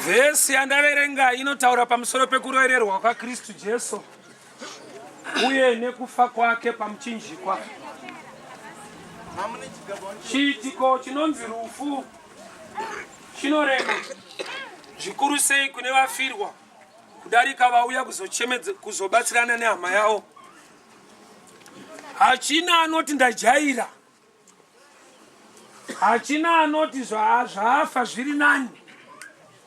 Vhesi yandaverenga inotaura pamusoro pekurorerwa kwaKristu Jesu uye nekufa kwake pamuchinjikwa. Chiitiko chinonzi rufu chinorema zvikuru sei kune vafirwa kudarika vauya kuzobatsirana nehama yavo. Hachina anoti ndajaira, hachina anoti zvaafa zviri nani.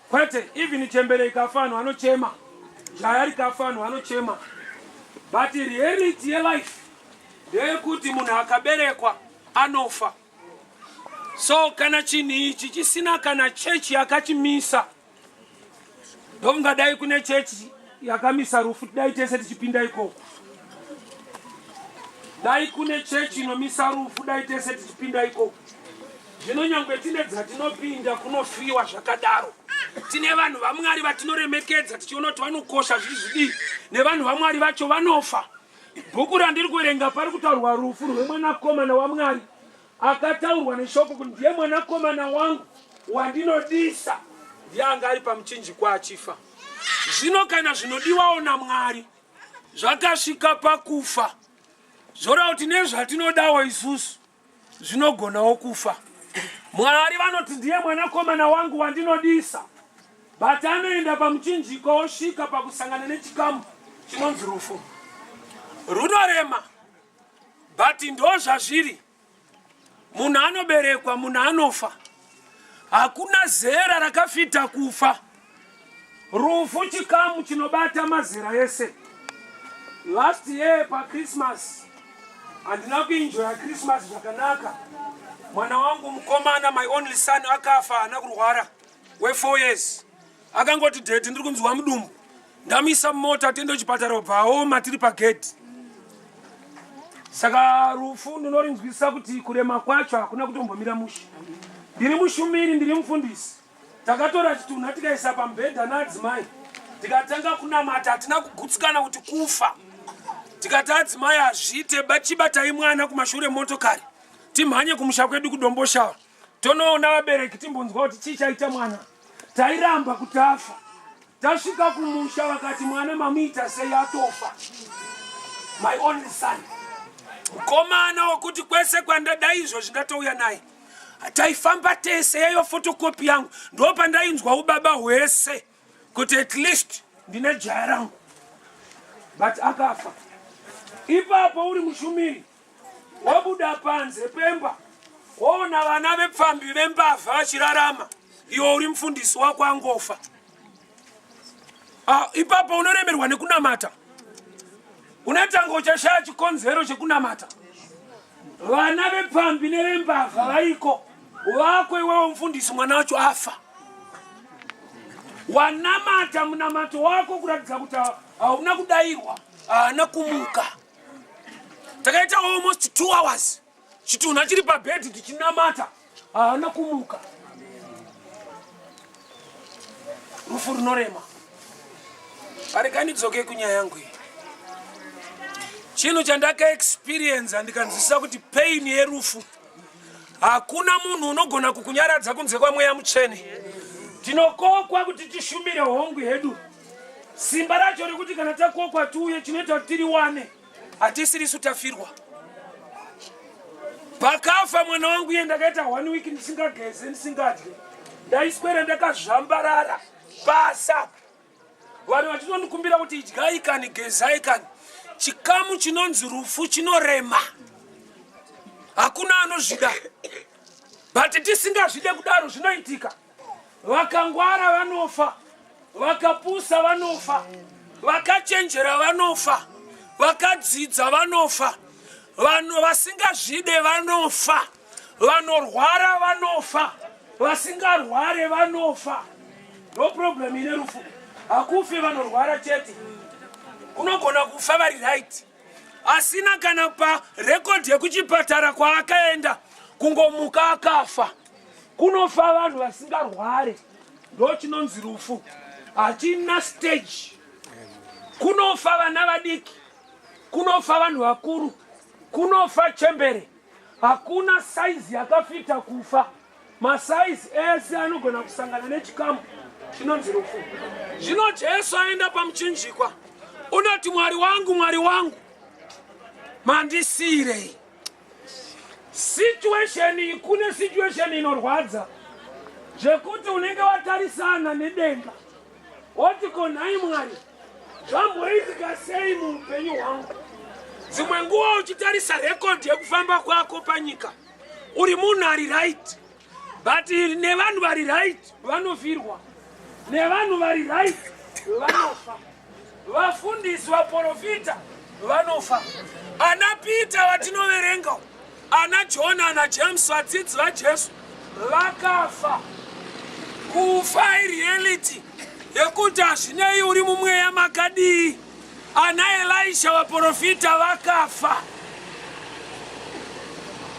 Kwete, even chembere ikafa vanhu vanochema, jaya rikafa vanhu vanochema. But reality life ndeyekuti munhu akaberekwa anofa. So kana chinhu ichi chisina kana chechi yakachimisa, ndokungadai kune chechi yakamisa rufu, dai tese tichipinda ikoko. Dai kune chechi inomisa rufu, dai tese tichipinda ikoko. Zvino nyangwe tine dzatinopinda kunofiwa zvakadaro. Tine vanhu vaMwari vatinoremekedza tichiona kuti vanokosha zvizvidii, nevanhu vaMwari vacho vanofa. Bhuku randiri kuverenga pari kutaurwa rufu rwemwanakomana waMwari akataurwa neshoko kuti ndiye mwanakomana wangu wandinodisa, ndiye anga ari pamuchinjikwa achifa. Zvino kana zvinodiwawo naMwari zvakasvika pakufa, zvoreva kuti nezvatinodawo isusu zvinogonawo kufa. Mwari vanoti ndiye mwanakomana wangu wandinodisa, but anoenda pamuchinjikwa osvika pakusangana nechikamu chinonzi rufu. Runorema, but ndo zvazviri. Munhu anoberekwa, munhu anofa. Hakuna zera rakafita kufa. Rufu chikamu chinobata mazera ese. Last year pa Christmas, handina kuenjoya Christmas zvakanaka. Mwana wangu mukomana, my only son, akafa, haana kurwara, we4 years. Akangoti date ndiri kunzwa mudumbu. Ndamisa mota tiende kuchipatara paoma tiri pagedhi. Saka rufu ndinorinzwisa kuti kurema kwacho hakuna kutombomira mushe. Ndiri mushumiri, ndiri mufundisi. Takatora chitunha tikaisa pamubhedha naadzimai. Tikatanga kunamata, hatina kugutsikana kuti kufa. Tikati adzimai azvite chibatai mwana kumashure motokari. Timhanye kumusha kwedu kudomboshawa. Tonoona vabereki timbonzwa kuti chii chaita mwana. Tairamba kuti afa. Tasvika kumusha vakati mwana mamuita sei atofa. My only son. Mukomana wokuti kwese kwandadai izvo zvindatouya naye. Taifamba tese yeyo fotokopi yangu. Ndo pandainzwa ubaba hwese kuti at least ndine jaya rangu. But akafa. Ipapo uri mushumiri, wabuda panze pemba, waona vana vepfambi vembavha vachirarama, iwo uri mufundisi wako angofa. Ipapo unoremerwa nekunamata. Unatanga uchashaya chikonzero chekunamata. Vana vepfambi nevembavha vaiko, wako iwewe mufundisi mwana wacho afa. Wanamata munamato wako kuratidza kuti hauna kudairwa, haana kumuka. Takaita almost 2 hours. Chitunha chiri pabhedhi tichinamata, haana kumuka. Rufu runorema. Parekani dzoke kunyaya yangu iyi. Chinhu chandaka experience ndikanzwisisa kuti pain yerufu. Hakuna munhu unogona kukunyaradza kunze kwaMweya Mutsvene. Tinokokwa kuti tishumire hongu yedu. Simba racho rekuti kana takokwa tuye chinoita kuti tiri wane. Hatisirisu tafirwa. Pakafa mwana wangu iye ndakaita 1 week ndisingageze ndisingadye. Ndaiswera ndakazvambarara basa. Vanhu vatinondikumbira kuti idyai kani gezai kani. Chikamu chinonzi rufu chinorema. Hakuna anozvida. But tisingazvide kudaro zvinoitika. Vakangwara vanofa. Vakapusa vanofa. Vakachenjera vanofa. Vakadzidza vanofa. Vanhu vasingazvide vanofa. Vanorwara vanofa. Vasingarware vanofa. No problem ine rufu. Hakufi vanorwara chete. Unogona kufa vari right. Asina kana pa record yekuchipatara kwaakaenda kungomuka akafa. Kunofa vanhu vasingarware. Ndo chinonzi rufu. Hachina stage. Kunofa vana vadiki. Kunofa vanhu vakuru. Kunofa chembere. Hakuna size yakafita kufa. Masaizi ese anogona kusangana nechikamu. chinonzi rufu. Zvino Jesu aenda pamuchinjikwa unoti Mwari wangu mandisirei. Situation kune situation inorwadza zvekuti unenge watarisana nedenga woti konhai Mwari zvamboitika sei muupenyu hwangu. Dzimwe nguva uchitarisa rekodhi yekufamba kwako panyika uri munhu ari right, but nevanhu vari right vanofirwa, nevanhu vari right vanofa, vafundisi vaprofita vanofa, ana Peter vatinoverenga, ana John, ana James vadzidzi vaJesu vakafa. Kufa ireality yekuti hazvinei uri mumweya makadii. Ana Elisha vaprofita vakafa.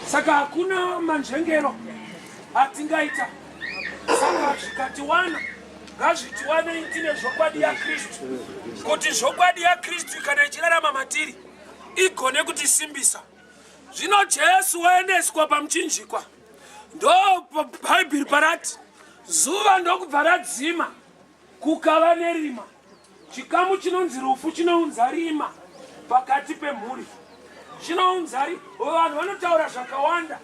Saka hakuna manzvengero atingaita. Saka zvikatiwana ngazvitiwanei tine zvokwadi yaKristu, kuti zvokwadi yaKristu kana ichirarama matiri igone kutisimbisa. Zvino Jesu waendeswa pamuchinjikwa, ndo Bhaibheri parati zuva ndokubva radzima kukava nerima. Chikamu chinonzi rufu chinounza rima pakati pemhuri. Chinounza rima. Vanhu vanotaura zvakawanda.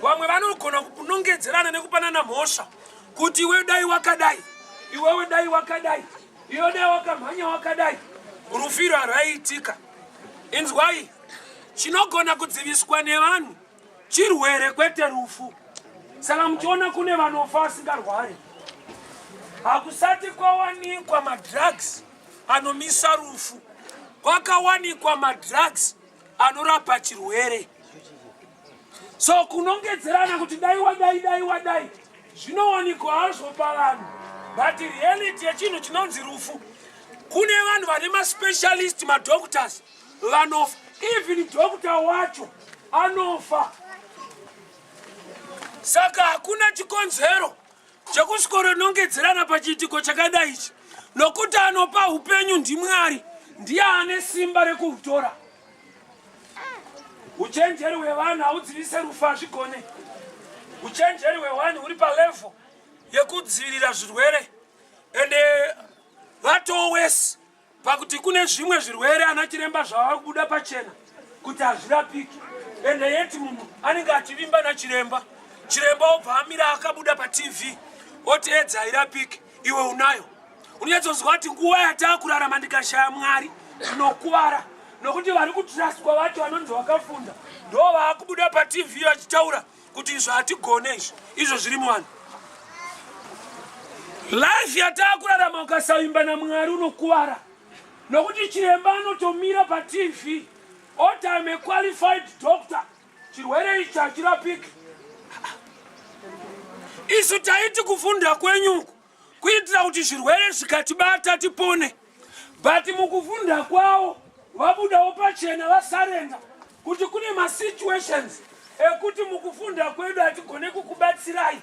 Vamwe vanogona kunongedzerana nekupanana mhosva kuti iwe dai wakadai, iwewe dai wakadai, iwe dai wakamhanya wakadai. Rufiro haraiitika. Inzwai, chinogona kudziviswa nevanhu chirwere kwete rufu. Saka muchiona kune vanofa vasingarwari. Hakusati kwawanikwa madrugs anomisa rufu, kwakawanikwa madrugs anorapa chirwere. So kunongedzerana kuti dai wadai zvinowanikwa hazvo pavanhu, but reality yechinhu chinonzi rufu kune vanhu vane maspecialist, madoctors vanofa. Even doctor wacho anofa. Saka hakuna chikonzero chekusikoronongedzerana pachiitiko chakadai ichi, nokuti anopa upenyu ndiMwari, ndiye ane simba rekuhutora. Uchenjeri hwevanhu haudzivise rufu hazvigone. Uchenjeri hwevanhu huri palevel yekudzivirira zvirwere, ende vatowesi pakuti kune zvimwe zvirwere ana chiremba zvava kubuda pachena kuti hazvirapiki, ende yeti munhu anenge achivimba nachiremba, chiremba obva amira akabuda paTV oti edza hairapiki, iwe unayo. Unoyedzonzwa kuti nguva yatakurarama ndikashaya Mwari ndinokuvara, nokuti vari kutrustwa vacho vanonzi vakafunda ndo vaakubuda paTV vachitaura kuti izvo hatigone, izvo zviri muvanhu. Life yatakurarama ukasavimba naMwari unokuvara, nokuti chiremba anotomira paTV oti I'm a qualified doctor, chirwere ichi hachirapiki. Isu taiti kufunda kwenyuku kuitira kuti zvirwere zvikatibata tipone, but mukufunda kwavo vabudawo pachena vasarenda kuti kune masituations ekuti mukufunda kwedu hatigone kukubatsirai,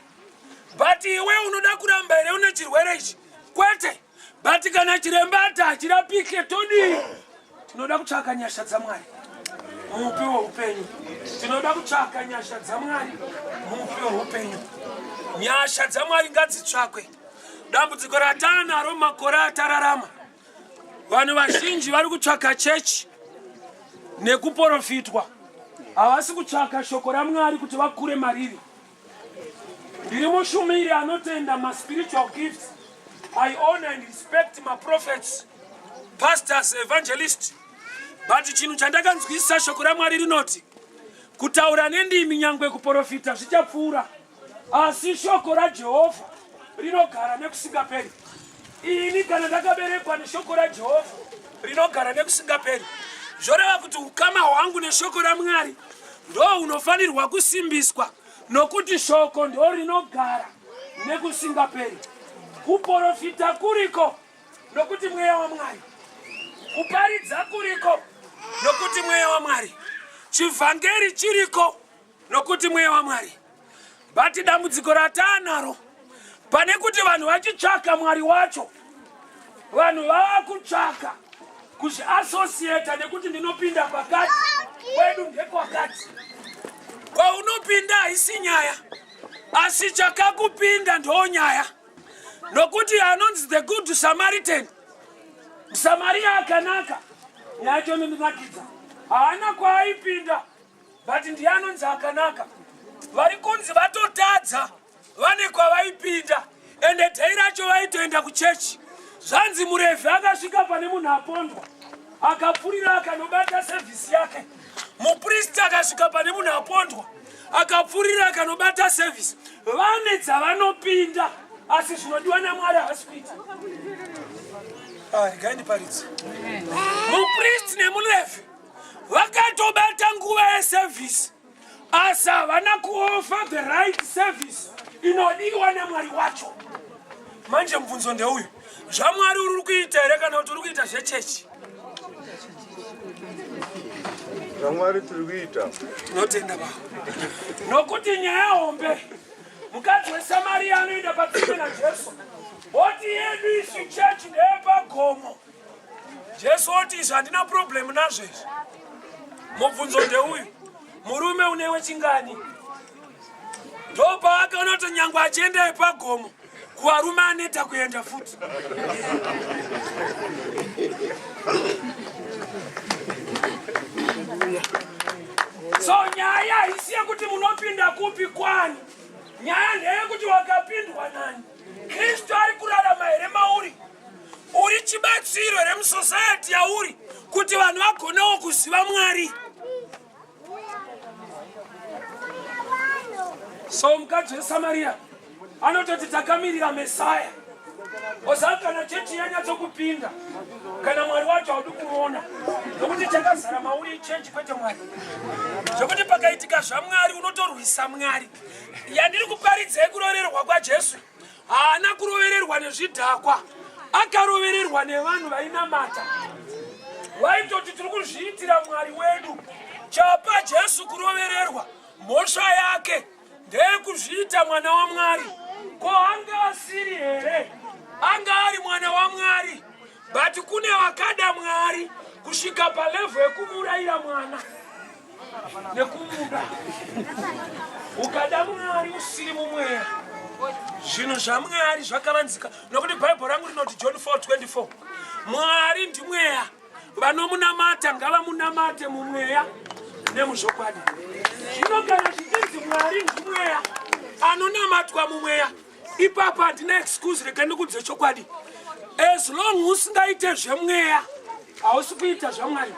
but iwe unoda kuramba here une chirwere ichi kwete. But kana chiremba ati hachirapike todii? Tinoda kutsvaka nyasha dzaMwari mupi weupenyu. Tinoda kutsvaka nyasha dzaMwari mupi weupenyu. Nyasha dzaMwari ngadzitsvakwe. Dambudziko ratanaro makore atararama, vanhu vazhinji vari kutsvaka chechi nekuprofitwa, havasi kutsvaka shoko raMwari kuti vakure mariri. Ndiri mushumiri anotenda maspiritual gifts. I honor and respect my prophets, pastors, evangelists. But chinhu chandakanzwisisa shoko raMwari rinoti kutaura nendimi nyangwe kuprofita zvichapfuura, asi shoko raJehovha rinogara nekusingaperi. Ini kana ndakaberekwa neshoko raJehovha rinogara nekusingaperi, zvoreva kuti ukama hwangu neshoko raMwari ndo unofanirwa kusimbiswa, nokuti shoko ndo rinogara nekusingaperi. Kuprofita kuriko nokuti Mweya waMwari, kuparidza kuriko nokuti Mweya waMwari, chivhangeri chiriko nokuti Mweya waMwari. But dambudziko ratanaro pane kuti vanhu vachitsvaka Mwari wacho, vanhu vakutsvaka kuzviasosieta nekuti ndinopinda kwakati, kwedu ndekwakati. Kwaunopinda haisi nyaya, asi chakakupinda ndo nyaya. nokuti anonzi the good Samaritan, Samaria akanaka, yacho ndinakidza. Haana kwaaipinda, but ndiye anonzi akanaka. Vari kunzi vatotadza, vane kwavaipinda, ende dhai racho vaitoenda kuchechi. Zvanzi murevhi akasvika pane munhu apondwa, akapfurira akanobata sevhisi yake. Muprista akasvika pane munhu apondwa, akapfurira akanobata sevhisi. Vane dzavanopinda, asi zvinodiwa naMwari havasi kuita. Ngaindiparidze. Mupristi nemurevhi vakatobata nguva yesevhisi, asi havana kuofa the right service inodiwa naMwari wacho. Manje mubvunzo ndeuyu, zvaMwari uri kuita here kana kuti uri kuita zvechechi? zvaMwari tiri kuita. Tinotenda baba. Nokuti nyaya hombe, mukadzi weSamaria anoenda patsime naJesu, oti yedu isu chechi ndeyepagomo. Jesu oti izvi handina problem nazvo izvi. Mubvunzo ndeuyu, murume unewe chingani? Ndopa akaona kuti nyangwe achienda yepagomo, kuvarume aneta kuenda futi. So nyaya haisi yekuti munopinda kupi kwani. Nyaya ndeyekuti wakapindwa nani. Kristu ari kurarama here mauri. Uri chibatsiro here musociety yauri kuti vanhu vagonewo kuziva Mwari. So mukadzi weSamaria anototi takamirira Mesaya. Osaka kana chechi yanyatsokupinda, kana Mwari wacho haudi kumuona, nokuti chakazara mauri change kwete Mwari. Zvokuti pakaitika zvaMwari unotorwisa Mwari. Yandiri kuparidzai kurovererwa kwaJesu, haana kurovererwa nezvidhakwa, akarovererwa nevanhu vainamata. Vaitoti tiri kuzviitira Mwari wedu. Chapa Jesu kurovererwa, mhosva yake ndeyekuzviita mwana waMwari. Ko anga asiri here? Anga ari mwana waMwari, but kune vakada Mwari kusvika palevel yekumurayira mwana nekumuda. Ukada Mwari usiri mumweya, zvinhu zvaMwari zvakavanzika. Nokuti Bible rangu rinoti John 4:24, Mwari ndimweya, vanomunamata ngavamunamate mumweya nemuzvokwadi. Zvino kana zvichinzi Mwari ndimweya, anonamatwa mumweya, ipapa handina excuse reka ndikudze chokwadi. As long usingaite zvemweya, hausi kuita zvaMwari.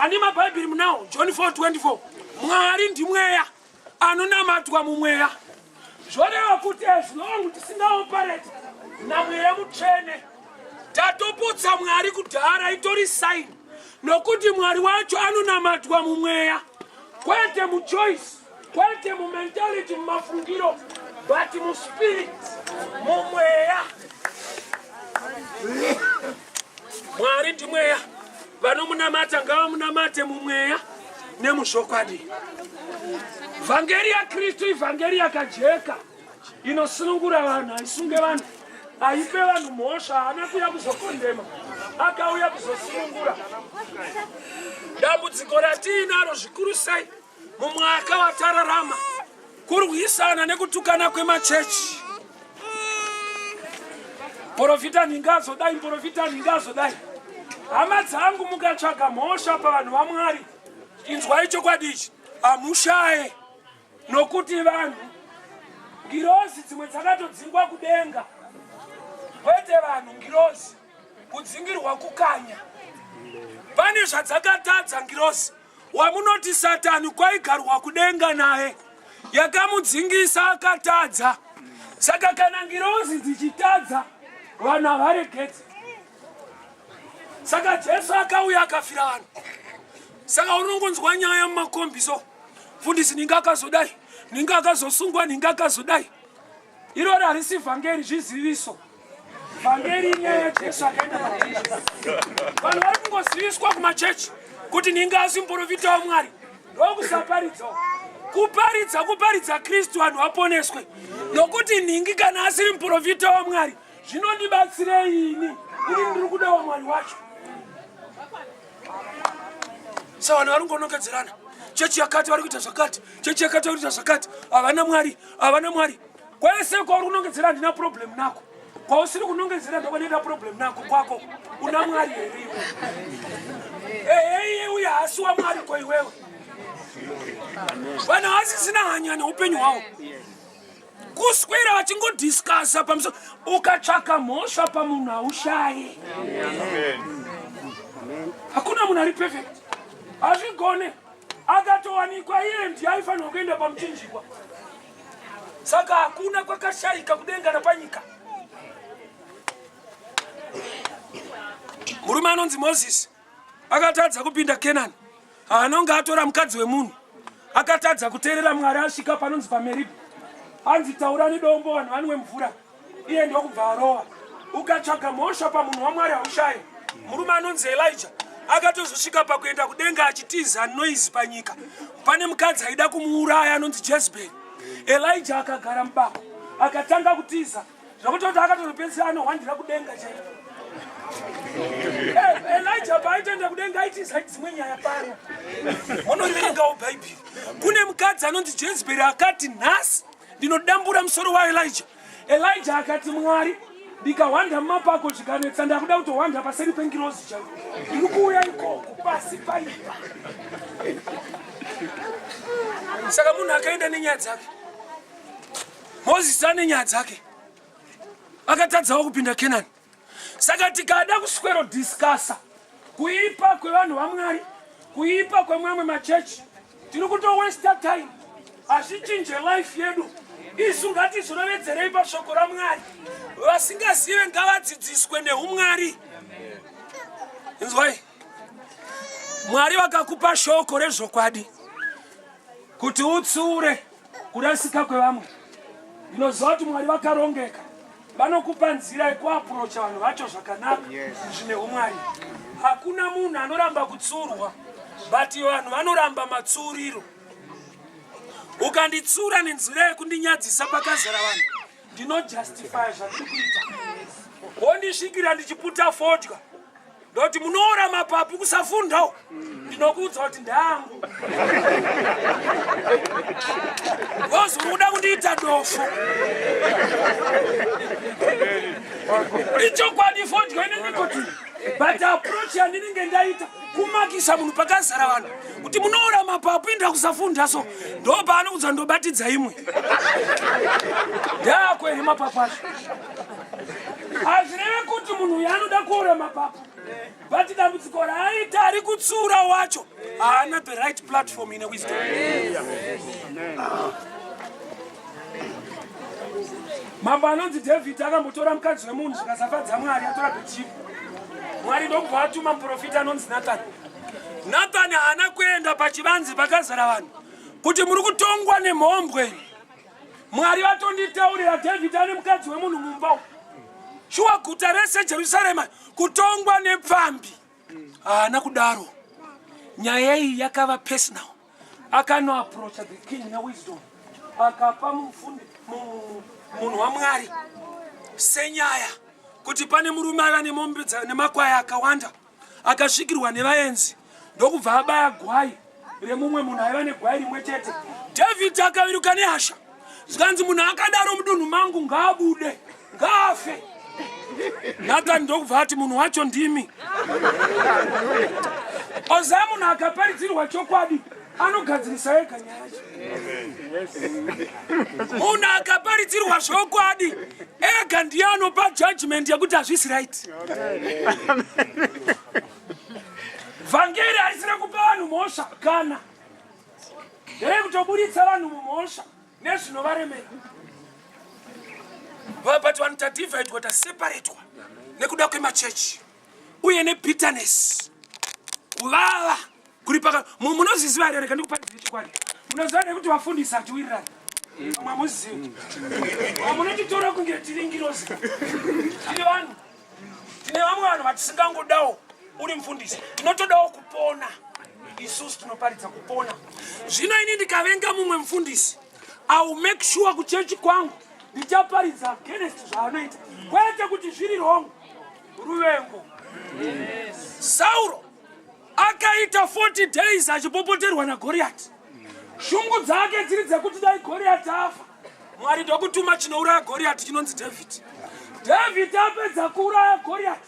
Ani maBhaibheri munawo John 4:24, Mwari ndimweya, anonamatwa mumweya. Zvoreva kuti as long tisingaoperate namweya mutsvene, tatoputsa Mwari kudhara, itori sign. Nokuti Mwari wacho anonamatwa mumweya, kwete muchoice, kwete mumentality, mumafungiro, but muspirit, mumweya. Mwari ndimweya, vanomunamata ngavamunamate mumweya nemuzvokwadi. Vhangeri yaKristu ivhangeri yakajeka, inosunungura vanhu, haisunge vanhu, haipe vanhu mhosva, haana kuuya kuzokondema, akauya kuzosunungura. Dambudziko ratiinaro zvikuru sei mumwaka watararama, kurwisana nekutukana kwemachechi. Profita ningazodai, profita ningazodai. Hama dzangu mukatsvaga mhosva pavanhu vaMwari, inzwai chokwadi ichi, hamushaye. Nokuti vanhu, ngirozi dzimwe dzakatodzingwa kudenga, kwete vanhu ngirozi kudzingirwa kukanya. Pane zvadzakatadza ngirozi, wamunoti Satani kwaigarwa kudenga naye, yakamudzingisa akatadza. Saka kana ngirozi dzichitadza, vanhu havaregedzi. Saka Jesu akauya akafira vanhu. Saka unongonzwa nyaya mumakombiso, fundisi ninga akazodai, ninga akazosungwa, ninga akazodai. Iroro harisi vhangeri, zviziviso. Vhangeri inyaya yaJesu akaenda paJesu. Vanhu vari kungoziviswa kumachechi kuti ninga asi muprofita waMwari. Ndokusaparidza. Kuparidza Kristu vanhu vaponeswe. Nokuti ningi kana asiri muprofita waMwari, zvinondibatsirei ini kuti ndiri kuda waMwari wacho. Saka vanhu vari kungonongedzerana. Chechi yakati vari kuita zvakati, chechi yakati vari kuita zvakati, havana Mwari, havana Mwari. kwese kwauri kunongedzera handina problem nako, kwausiri kunongedzera ndokwanenda problem nako kwako una Mwari here iwe. Hey, uye hasi wa Mwari kwa iwewe. Vanhu vasisina hanya neupenyu hwavo. Kuswera vachingodiscasa pamusoro, ukatsvaka mhosva pamunhu haushaye. Hakuna munhu ari perfect. Hazvigone. Akatowanikwa iye ndiye aifanirwa kuenda pamuchinjikwa. Saka hakuna kwakashayika kudenga napanyika. Murume anonzi Moses akatadza kupinda Kenani. Anonga atora mukadzi wemunhu. Akatadza kuteerera Mwari asvika panonzi paMeribha. Anzi taura nedombo vanhu vanwe mvura. Iye ndokubva arowa. Ukatsvaka mhosva pamunhu waMwari haushaye. Murume anonzi Elijah akatozosvika pakuenda kudenga achitiza noise panyika. Pane mukadzi aida kumuuraya anonzi Jezebel. Elijah akagara mubako akatanga kutiza zvakutoti akatozopedzisira anohwandira kudenga chaiko. Elijah paaitoenda kudenga aitiza dzimwe nyaya pano. Munoverengawo Bhaibheri. Kune mukadzi anonzi Jezebel akati nhasi ndinodambura musoro waElijah. Elijah akati Mwari ndikahwanda mumapako zvikanetsa ndakuda kutohwanda paseri pengirozi chaiko. Ndiri kuuya ikoko pasi paipa. Saka munhu akaenda nenyaya dzake. Moses ane nyaya dzake. Akatadzawo kupinda Kenani. Saka tikada kuswero discassa kuipa kwevanhu vaMwari, kuipa kwemwamwe machechi, tiri kuto waste time. Hazvichinje life yedu. Isu ngatizorovedzerei pashoko raMwari. Vasingazive ngavadzidziswe neumwari. Inzwai. Mwari vakakupa shoko rezvokwadi kuti utsiure kurasika kwevamwe. Ndinoziva kuti Mwari vakarongeka. Vanokupa nzira yekuapurocha vanhu vacho zvakanaka zvine umwari. Hakuna munhu anoramba kutsiurwa, but vanhu vanoramba matsuriro. Ukanditsura nenzira yekundinyadzisa pakazara vanhu, ndinojustify zvandiri kuita. Wondisvikira ndichiputa fodya. Ndoti munoora mapapu kusafundawo. Ndinokuudza kuti ndangu. Vozi muda kundiita dofo. Ichokwadi fodya ine nikotini. But approach yandinenge ndaita kumakisa munhu pakazara vanhu kuti munoora mapapu inda kusafunda so ndo paanoudza ndobatidza imwe. Ndakweri mapapu acho. Hazvireve kuti munhu yanoda kuora mapapu, but dambudziko raaita ari kutsura wacho haana the right platform ine wisdom. Mambo anonzi David akambotora mukadzi wemunhu zvikasafadza Mwari atora Bhetishi. Mwari ndokubva atuma muprofita anonzi Nathani. Nathani haana kuenda pachivanze pakazara vanhu kuti muri kutongwa nemhombwe. Mwari vatonditaurira David ane mukadzi wemunhu mumba. Shuwa guta rese Jerusalema kutongwa nepfambi. Haana kudaro. Nyaya iyi yakava personal. Akano approach the king na wisdom. Akapa munhu waMwari senyaya kuti pane murume ava nemombe nemakwai akawanda akasvikirwa nevaenzi ndokubva abaya gwai remumwe munhu aiva negwai rimwe chete. David akaviruka nehasha. Zvikanzi munhu akadaro mudunhu mangu ngaabude ngaafe. Nathani ndokubva ati munhu wacho ndimi. Oziva munhu akaparidzirwa chokwadi anogadzirisa ega nyaya yacho. Munhu akaparidzirwa zvokwadi ega ndiye anopa judgment yekuti hazvisi right. Vhangeri haisina kupa vanhu mhosva kana ndeyekutoburitsa vanhu mumhosva nezvinovaremera. But vanotadivhaidwa taseparatwa nekuda kwemachechi uye nebitterness. Kuvava kuri paka munoziziva here reka ndikuparidzire chikwadi. Munoziva nekuti vafundisi hatiwirirani. Mwamuzivi. Munotitora kunge tiri ngirozi. Tiri vanhu. Tine vamwe vanhu vatisingangodawo uri mufundisi. Tinotodawo kupona. Isusu tinoparidza kupona. Zvino ini ndikavenga mumwe mufundisi, I will make sure kuchechi kwangu ndichaparidza against zvaanoita. Kwete kuti zviri wrong. Ruvengo. Sauro akaita 40 days achipopoterwa naGoriati. Shungu dzake dziri dzekuti dai Goriati afa, Mwari ndokutuma chinouraya Goliath chinonzi David. David apedza kuuraya Goliath,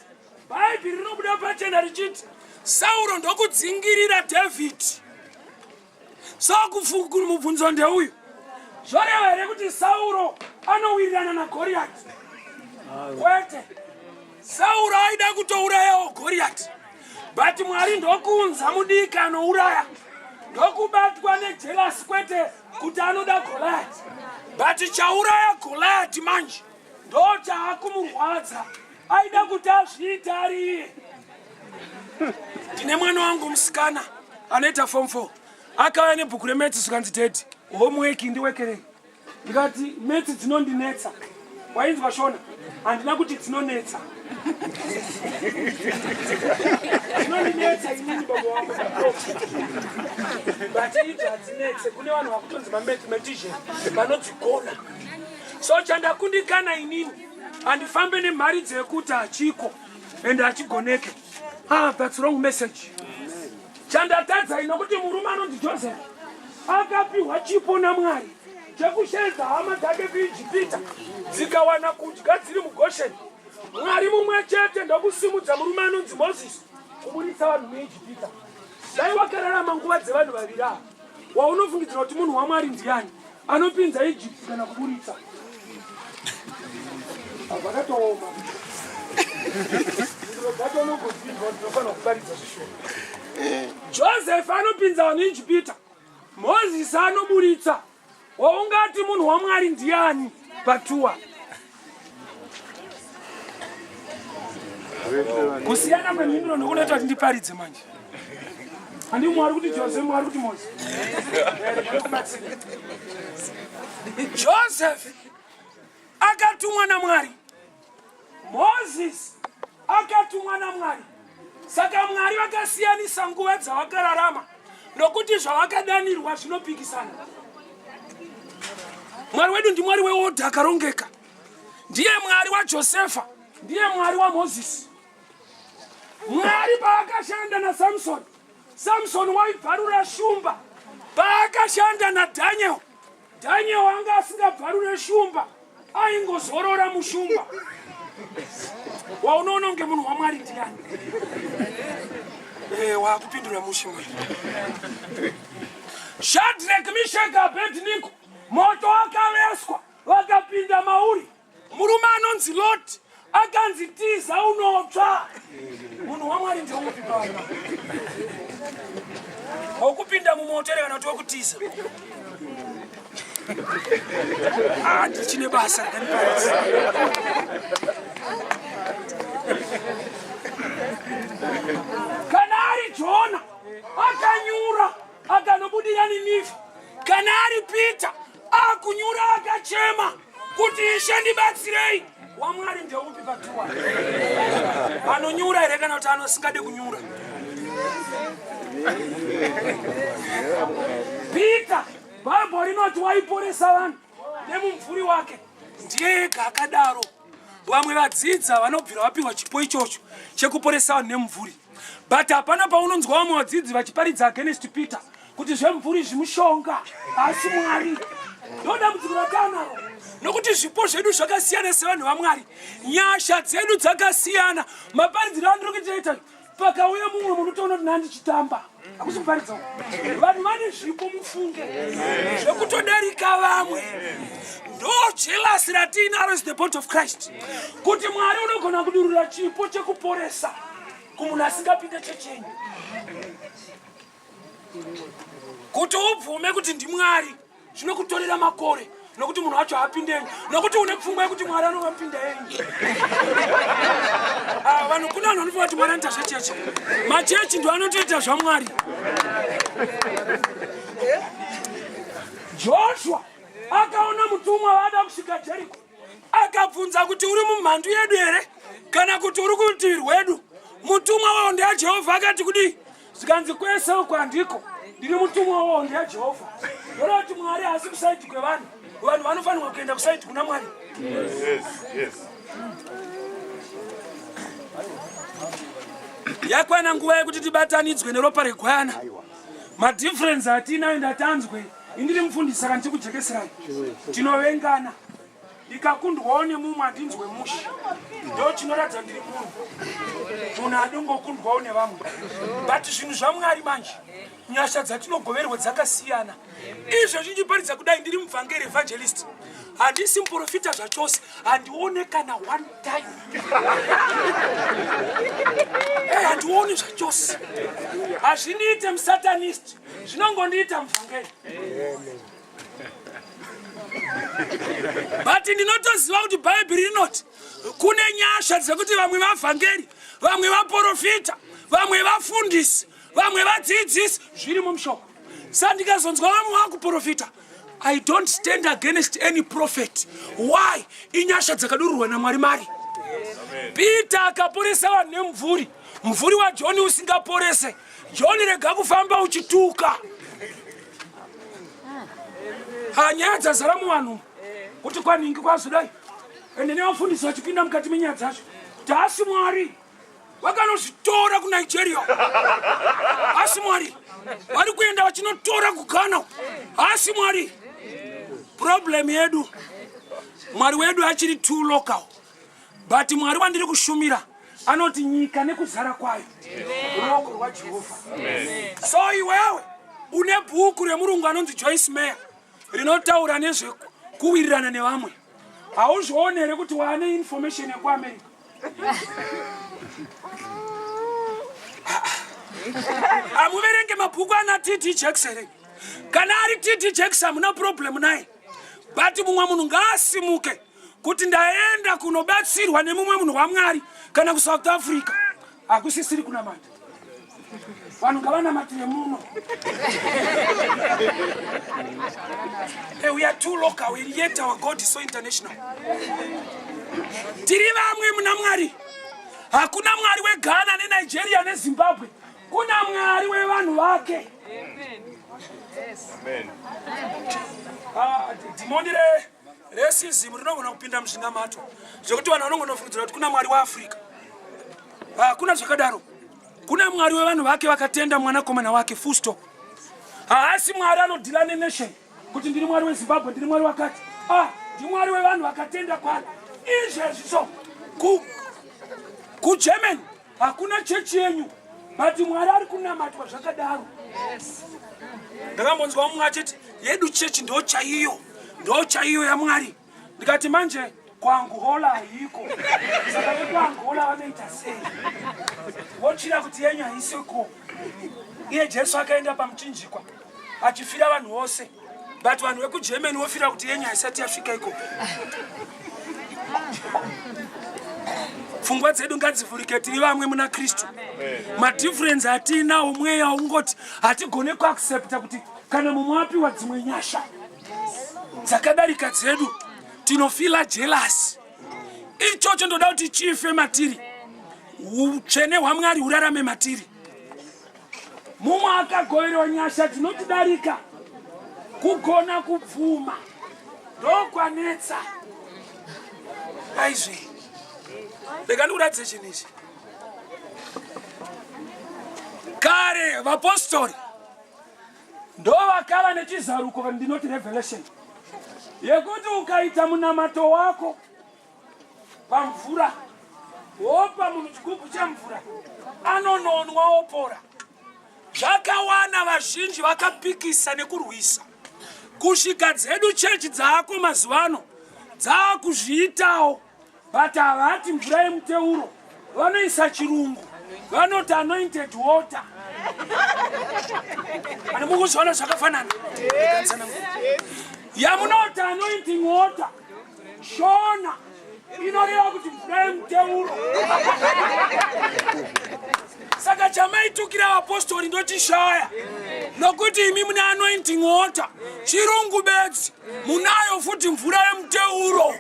Bhaibheri rinobuda pachena richiti Sauro ndokudzingirira David. Mubvunzo ndeuyu, zvoreva here kuti Sauro anowirirana naGoriathi? Kwete, Sauro aida kutourayawo Goriathi, but Mwari ndokuunza mudiki anouraya, ndokubatwa nejelasi kwete kuti anoda Goliath. But chauraya Goliath manje ndochaakumurwadza, aida kuti azviite ariye. Ndine mwana wangu musikana anoita form 4. Akauya nebhuku reMaths zvikanzi Daddy, homework ndiwekerei. Ndikati Maths dzinondinetsa. Wainzwa Shona? Handina kuti dzinonetsa. Dzinondinetsa inini baba wangu. But idzi hadzinetse, kune vanhu vakutonzi mathematician vanodzigona. So chandakundikana inini handifambe nemhari dzekuti hachiko ende hachigoneke. That's wrong message. Chandatadza inokuti murume anonzi Joseph akapiwa chipo naMwari chekusheedza hama dzake kuIjipita dzikawana kudya dziri muGosheni. Mwari mumwe chete ndokusimudza murume anonzi Moses kuburitsa vanhu muIjipita. Dai wakararama nguva dzevanhu vaviri ava, waunofungidzira kuti munhu waMwari ndiani anopinza Egypt kana kuburitsa? Vakatooma. Joseph anopinza vanhu Ijipita, Moses anoburitsa. Waungati munhu waMwari ndiani patuwa? Kusiyana kwemhinduro ndokunoita kuti ndiparidze manje. Handi Mwari kuti Joseph, Mwari kuti Moses. Joseph akatumwa naMwari, Moses akatumwa naMwari. Saka Mwari vakasiyanisa nguva dzavakararama nokuti zvavakadanirwa zvinopikisana. Mwari wedu ndiMwari weodha akarongeka. Ndiye Mwari waJosefa, ndiye Mwari waMozisi. Mwari paakashanda naSamsoni, Samsoni waibvarura shumba. Paakashanda naDaniel, Daniel wanga asingabvarure shumba, aingozorora mushumba. Waunoona unge munhu waMwari ndiani? Wakupindura mushumba. Shadrach, Meshach, Abednego, moto wakaveswa vakapinda mauri. Murume anonzi Loti akanzi tiza unotsva. Munhu waMwari ndeupi pano? Wakupinda mumoto ere kana kuti wakutiza? Ndichine basa rakaniparidza. Kana ari Jona akanyura akanobudira Ninive, kana ari Peter akunyura akachema kuti Ishe ndibatsirei, waMwari ndeupi patuwa? Anonyura ere kana kuti anosingade kunyura? Peter, Bhaibheri rinoti waiporesa vanhu nemumvuri wake. Ndiye ega akadaro. Vamwe vadzidza vanobvira vapiwa chipo ichocho chekuporesa vanhu nemumvuri. But hapana paunonzwa vamwe vadzidzi vachiparidza against Peter kuti zvemumvuri zvimushonga, asi Mwari. Ndodambudziko ratanaro nokuti zvipo zvedu zvakasiyana sevanhu vaMwari, nyasha dzedu dzakasiyana. Maparidziro andiri kuita pakauya mumwe munotoona kuti nandichitamba hakusi muparidza. Vanhu vane zvipo mufunge zvekutodarika vamwe. Ndo jealousy ratinaro is the body of Christ, kuti Mwari unogona kudurura chipo chekuporesa kumunhu asingapinde chechenyu, kuti ubvume kuti ndiMwari zvinokutorera makore nokuti munhu wacho hapindenyu, nokuti une pfungwa yekuti Mwari anovapinda yenyu. Vanhu kuna vanhu vanofunga kuti Mwari anoita zvecheche. Machechi ndo anotoita zvaMwari. Joshua akaona mutumwa vada kusvika Jeriko, akabvunza kuti uri mumhandu yedu here kana kuti uri kurutivi rwedu? Mutumwa wahondo yaJehovha akati kudii? Zvikanzi kwese uko handiko, ndiri mutumwa wahondo yaJehovha. Ndora kuti Mwari haasi kusaidi kwevanhu, vanhu vanofanirwa kuenda kusaidi kuna Mwari. Yes. Yakwana nguva yekuti tibatanidzwe neropa regwayana. Madifference atinayo ndatanzwe indiri mufundisi saka ndichikujekeserai tinovengana ndikakundwawo nemumwe handinzwe mushi ndo chinoratidza ndiri munhu adongokundwawo nevamwe but zvinhu zvamwari manje nyasha dzatinogoverwa dzakasiyana izvo zvinchiparidza kudai ndiri muvhangeri evangelist handisi muprofita zvachose handione kana one time handioni zvachose hazvindiite musatanist zvinongondiita muvhangeri but ndinotoziva kuti bhaibheri rinoti kune nyasha dzekuti vamwe vavhangeri vamwe vaprofita vamwe vafundisi vamwe vadzidzisi zviri mumushoko sandikazonzwa vamwe vakuprofita I don't stand against any prophet. Why? Inyasha dzakadururwa naMwari mari. Peter akaporesa vanhu nemvuri. Mvuri wa John usingaporese. John rega kufamba uchituka. Hanya dzazara muvanhu. Kuti kwaningi kwazodai. Ende nevafundisi vachipinda mukati menyaya dzacho. Asi Mwari vakanozvitora kuNigeria. Asi Mwari vari kuenda vachinotora kuGhana. Asi Mwari problem yedu Mwari wedu achiri too local but Mwari wandiri kushumira anoti nyika nekuzara kwayo ruoko rwaJehovha. So iwewe une bhuku remurungu anonzi Joyce Meyer rinotaura nezvekuwirirana nevamwe hauzvione here kuti wane information yekuAmerica amuverenge mabhuku ana T.D. Jackson kana ari T.D. Jackson hamuna problem naye but mumwe munhu ngaasimuke kuti ndaenda kunobatsirwa nemumwe munhu waMwari kana kuSouth Africa hakusisiri kunamata vanhu ngavanamatire muno. Hey, we are too local yet our God is so international. Tiri vamwe muna Mwari hakuna Mwari weGhana neNigeria neZimbabwe kuna Mwari wevanhu vake. Amen. Dimondire racism rinogona kupinda muzvinamato zvekuti vanhu vanogona kufungidzira kuti kuna Mwari waAfrica. Kuna zvakadaro. Kuna Mwari wevanhu vake vakatenda mwanakomana wake full stop. Haasi Mwari anodhila nenation kuti ndiri Mwari weZimbabwe ndiri Mwari wakati. Ndiri Mwari wevanhu vakatenda kwari. Izvezvo kuGermany hakuna chechi yenyu but Mwari ari kunamatwa zvakadaro. Ndakambonzwa mumwe achiti yedu chechi ndo chaiyo yaMwari. Ndikati manje kwaAngola haiko. Saka vekuAngola vanoita sei? Vochira kuti yenyu haisiko. Iye Jesu akaenda pamuchinjikwa achifira vanhu vose but vanhu vekuGermany vofira kuti yenyu haisati yasvika iko. Pfungwa dzedu ngadzivhurike tiri vamwe muna Kristu. Madifference atinawo mweya ungoti hatigone kuaccepta kuti kana mumwe apiwa dzimwe nyasha dzakadarika dzedu tinofila jealous. Ichocho ndoda kuti chife matiri utsvene hwaMwari hurarame matiri. Mumwe akagoverwa nyasha dzinotidarika kugona kupfuma ndokwanetsa. Aizve rega ndikuratidze chinhu ichi. Kare vapostori ndo vakava nechizaruko ndinoti revelation yekuti ukaita munamato wako pamvura wopa munhu chigubhu chemvura anononwa opora. Zvakawana vazhinji vakapikisa nekurwisa kusvika dzedu chechi dzaako mazuvano dzaakuzviitawo but havati mvura yemuteuro vanoisa chirungu vanoti anointed water. Ani mukuzviona zvakafanana yamunoti anointing water shona inoreva kuti mvura yemuteuro. Saka chamaitukira vapostori ndotishaya nokuti imi muna anointing water chirungu bedzi munayo futi mvura yemuteuro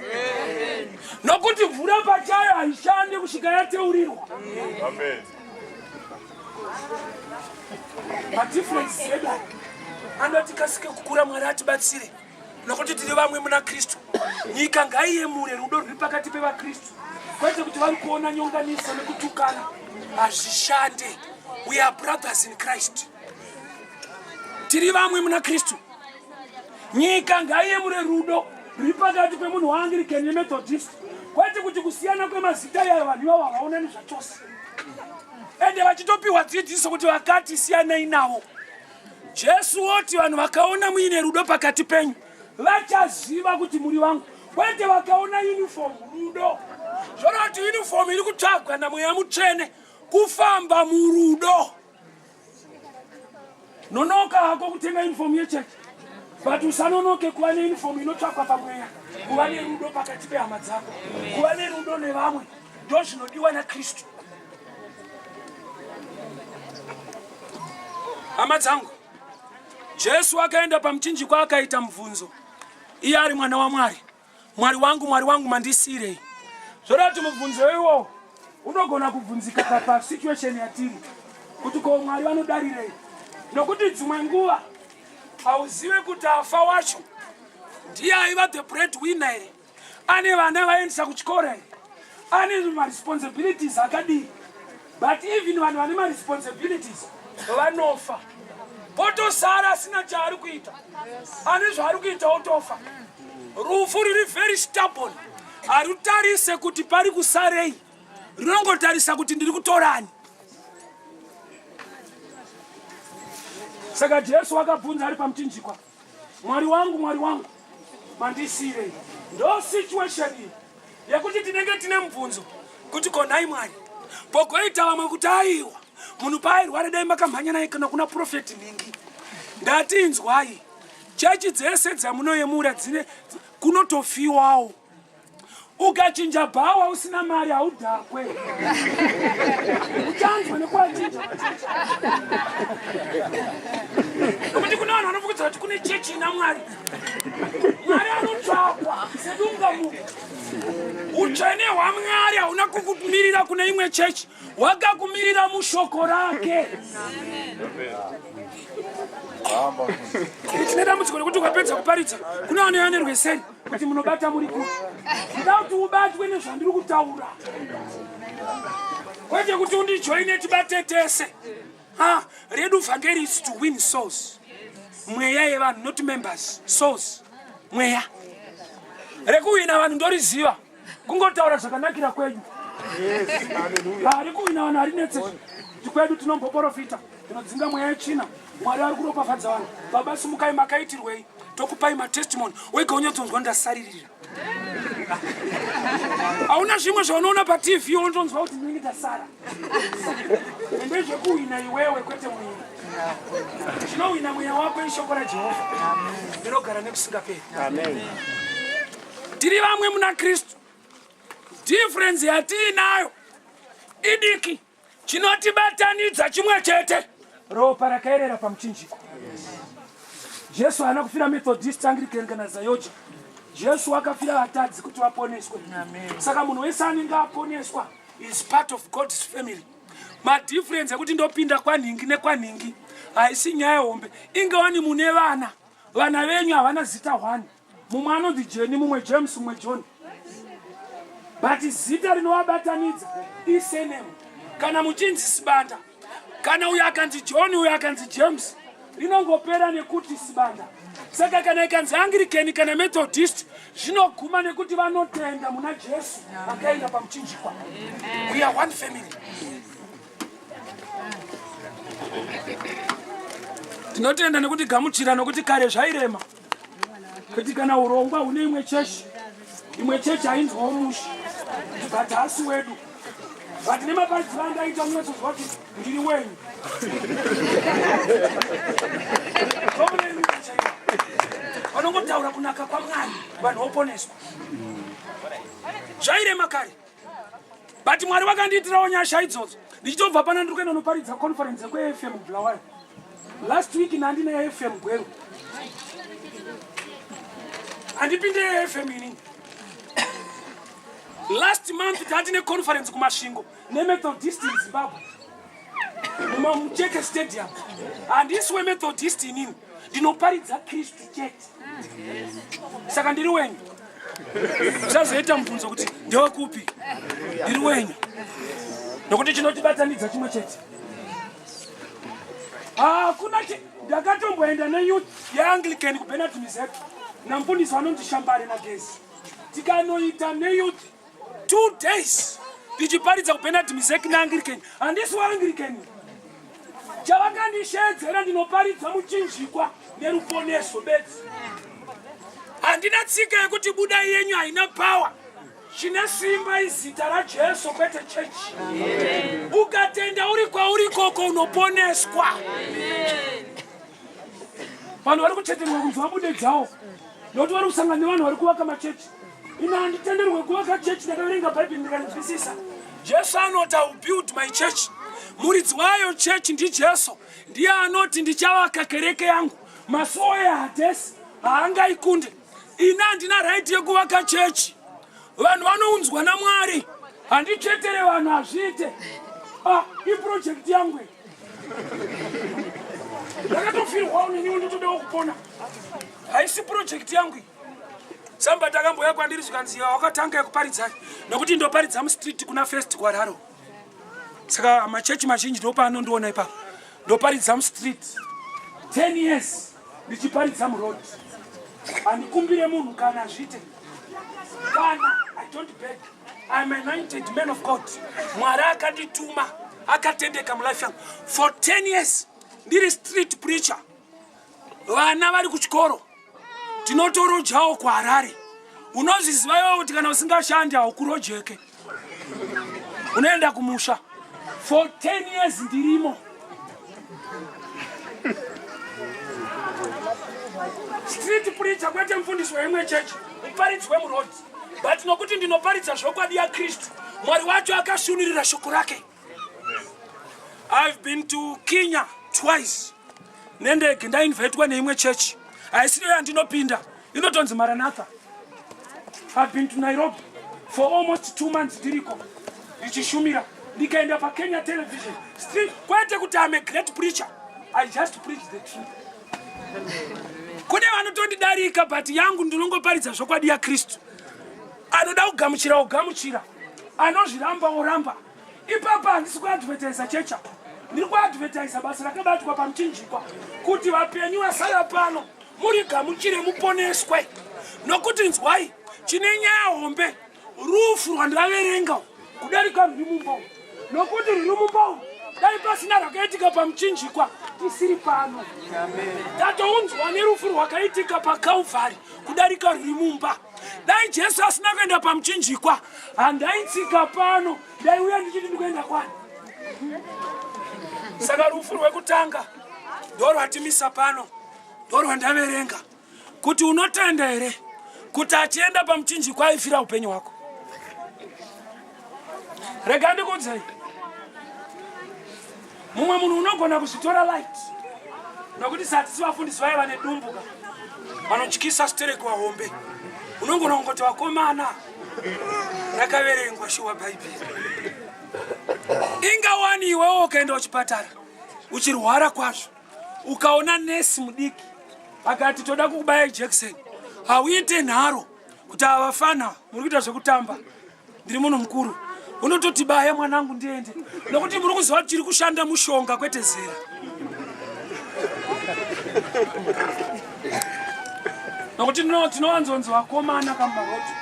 nokuti mvura pachayo haishande kusvika yateurirwa. Amen. Madifference zedu andoti kasike kukura Mwari atibatsire nokuti tiri vamwe muna Kristu. Nyika ngaiyemure rudo ruri pakati pevaKristu kwete kuti vari kuona nyonganiso nekutukana. Hazvishande. We are brothers in Christ. Tiri vamwe muna Kristu. Nyika ngaiyemure rudo ruri pakati pemunhu waAnglican neMethodist, kwete kuti kusiyana kwemazita yayo vanhu ivavo havaonani zvachose. Ende vachitopiwa dzidziso kuti vakati siyanai navo. Jesu oti vanhu vakaona muine rudo pakati penyu vachaziva kuti muri vangu. Kwete vakaona uniform rudo. Zvona kuti uniform iri kutsvagwa naMweya Mutsvene kufamba murudo. Nonoka hako kutenga uniform yechechi, but usanonoke kuva neuniform inotsvakwa paMweya. Kuva nerudo pakati pehama dzako, kuva nerudo nevamwe, ndo zvinodiwa naKristu. Hama dzangu, Jesu akaenda pamuchinjikwa akaita mubvunzo. Iye ari mwana waMwari. Mwari wangu mandisirei. Zvorati mubvunzo iwowo unogona kubvunzika pasituation yatiri kuti ko Mwari vanodarirei. Nokuti dzimwe nguva hauzive kuti afa wacho ndiye aiva the breadwinner here. Ane vana vaendesa kuchikora here. Ane responsibilities akadii. But even vanhu vane responsibilities vanofa. Potosara asina chaari kuita. Ane zvaari kuita otofa. Rufu riri very stubborn. Harutarise kuti pari kusarei. Rinongotarisa kuti ndiri kutorani. Saka Jesu akabvunza ari pamuchinjikwa, Mwari wangu mandisirei. Ndo situation iyi yekuti tinenge tine mubvunzo kuti konai Mwari pogoita vamwe kuti aiwa munhu paairwara dai makamhanya naye kana kuna profeti ningi. Ndatinzwai chechi dzese dzamunoyemura dzine kunotofiwawo. Ukachinja bhawa usina mari haudhakwe. Uchanzwa nekwachinja. Nokuti kuna vanhu vanofukidza kuti kune chechi ina Mwari. Mwari anotsvakwa sedungamunhu. Utsvene hwaMwari hauna kukumirira kune imwe chechi, hwakakumirira mushoko rake. Tinoda mutsiko nekuti ukapedza kuparidza kuna vanhu vane rweseri kuti munobata muri kuti kuda kuti ubatwe nezvandiri kutaura, kwete kuti undijoine tibate tese. Redu Evangelist is to win souls. Mweya yevanhu, not members. Souls. Mweya. Rekuwina vanhu ndoriziva. Kungotaura zvakanakira kwenyu. Rekuwina vanhu harinetse. Tikwedu tinomboprofita. Tinodzinga mweya yechina. Mwari ari kuropafadza vanhu. Baba simukai makaitirwei. Tokupai matestimony. Wega unyatsoonzwa ndasaririra. Hauna zvimwe zvaunoona paTV unonzwa kuti ndinenge ndasara. Ende zvekuwina iwewe kwete mwiri. Chinowina mweya wako ishoko raJehovha. Rinogara nekusingaperi. Amen. Tiri vamwe muna Kristu. Difference yatiinayo idiki. Chinotibatanidza chimwe chete. Ropa rakaerera pamuchinjikwa. Jesu haana kufira Methodist, Anglican kana Zayoja. Jesu akafira vatadzi kuti vaponeswe. Saka munhu wese anenge aponeswa is part of God's family. Madifference ekuti ndopinda kwanhingi nekwanhingi haisi nyaya hombe. Ingawani mune vana venyu havana zita hwani. Mumwe anonzi Jeni, mumwe James, mumwe John. But zita rinovabatanidza isenemu. Kana muchinzi Sibanda, kana uyo akanzi John, uyo akanzi James, rinongopera nekuti Sibanda. Saka kana ikanzi Anglican kana Methodist, zvinoguma nekuti vanotenda muna Jesu vakaenda pamuchinjikwa. We are one family. Tinotenda nekuti gamuchira nokuti kare zvairema. Kuti kana urongwa une imwe chechi hainzwawo mushi. But hasi wedu. But nemaparidzi vandaita munotozwa kuti ndiri wenyu. Vanongotaura kunaka kwaMwari vanhu voponeswa. Zvairema kare. But Mwari vakandiitirawo nyasha idzodzo. Ndichitobva pana ndiri kuenda noparidza conference kweFM Bryan. Last week nandine FM Gweru. Andipinde FM ini. Last month tatine conference kumashingo neMethodist in Zimbabwe. Mucheke stadium. And this way Methodist inini ndinoparidza Kristu chete. Saka ndiri wenyu. Usazoita mubvunzo kuti ndewe kupi. Ndiri wenyu. Nokuti chinotibatanidza chimwe chete. Kuna ndakatomboenda neyouth yeAnglican kuBernard Mizeki namfundisi vanonzi Shambare naGezi. Tikanoita neyouth 2 days ndichiparidza kuBernard Mizeki naAnglican. Handisi waAnglican. Chavakandishedzera ndinoparidza muchinjikwa neruponeso bedzi. Handina tsika yekuti buda yenyu haina power. Chine simba izita raJesu kwete chechi. Ukatenda uri kwauri koko unoponeswa. Vanhu vari kucheterwa kunzwa bude dzavo. Nokuti vari kusangana nevanhu vari kuvaka machechi. Ina handitenderwe kuvaka chechi ndakaverenga Bhaibheri ndikanzwisisa. Jesu anoti I will build my church. Muridzi wayo chechi ndiJesu. Ndiye anoti ndichavaka kereke yangu. Masuo eHadesi haangaikunde. Ina handina right yekuvaka chechi. Vanhu vanounzwa naMwari. Handichetere vanhu hazviite. Iproject yangu. Ndakatofirwa neniwo ndotodawo kupona. Haisi project yangu. Samba takamboya kwandiri zvikanziva wakatanga yekuparidza nokuti ndoparidza mustreet kuna first kwararo. Saka machechi mazhinji ndopano ndiona ipapo. Ndoparidza mustreet 10 years ndichiparidza muroad. Handikumbire munhu kana zvite. Kana I don't beg. I'm an anointed man of God. Mwari akandituma akatendeka mulife yangu for 10 years. Ndiri street preacher. Vana vari kuchikoro. Tinotorojawo kuHarare. Unozviziva iwewe kuti kana usingashandi haukurojeke. Unoenda kumusha. For 10 years ndirimo. Street preacher kwete mufundisi wemwe church. Muparidzi wemuroad. But nokuti ndinoparidza zvokwadi yaKristu. Mwari wacho akashunirira shoko rake. I've been to Kenya twice. Nendege ndainvitwa neimwe church. Haisiyo yandinopinda. Inotonzi Maranatha. I've been to Nairobi for almost 2 months ndiriko. Ndichishumira. Ndikaenda pa Kenya television. Street kwete kuti I'm a great preacher. I just preach the truth. Kune vanotondidarika but yangu ndinongoparidza zvokwadi yaKristu. Anoda kugamuchira. Anozviramba oramba. Ipapa handisi kuadvertisa checha. Ndiri kuadvertisa basa rakabatwa pamuchinjikwa. Kuti vapenyu vasara pano. Muri gamuchire muponeswe. Nokuti nzwai. Chine nyaya hombe. Rufu rwandiraverenga. Kudarika ruri mumba. Nokuti ruri mumba. Dai pasina rakaitika pamuchinjikwa. Tisiri pano. Tatounzwa nerufu rwakaitika paKalvari. Kudarika ruri mumba. Dai Jesu asina kuenda pamuchinjikwa. Handaitsika pano. Dai uya ndichiti ndikuenda kwani. Saka rufu rwekutanga ndorwatimisa pano. Ndorwandaverenga. Kuti unotenda here. Kuti achienda pamuchinjikwa aifira upenyu hwako. Rega ndikuudzei. Mumwe munhu unogona kuzvitora light. Nokuti satisi vafundisi vaiva nedumbuka. Vanotyisa stereki wahombe. Unongona kungoti vakomana. Rakaverengwa shuwa Bhaibheri. Ingawani iwewe ukaenda kuchipatara. Uchirwara kwazvo. Ukaona nesi mudiki. Akati toda kukubaya jekiseni. Hauite nharo. Kuti avafana muri kuita zvekutamba. Ndiri munhu mukuru. Unototi baya mwanangu ndiende. Nokuti muri kuziva kuti tiri kushanda mushonga kwete zera. Nokuti tinowanzonzi vakomana kamaroti.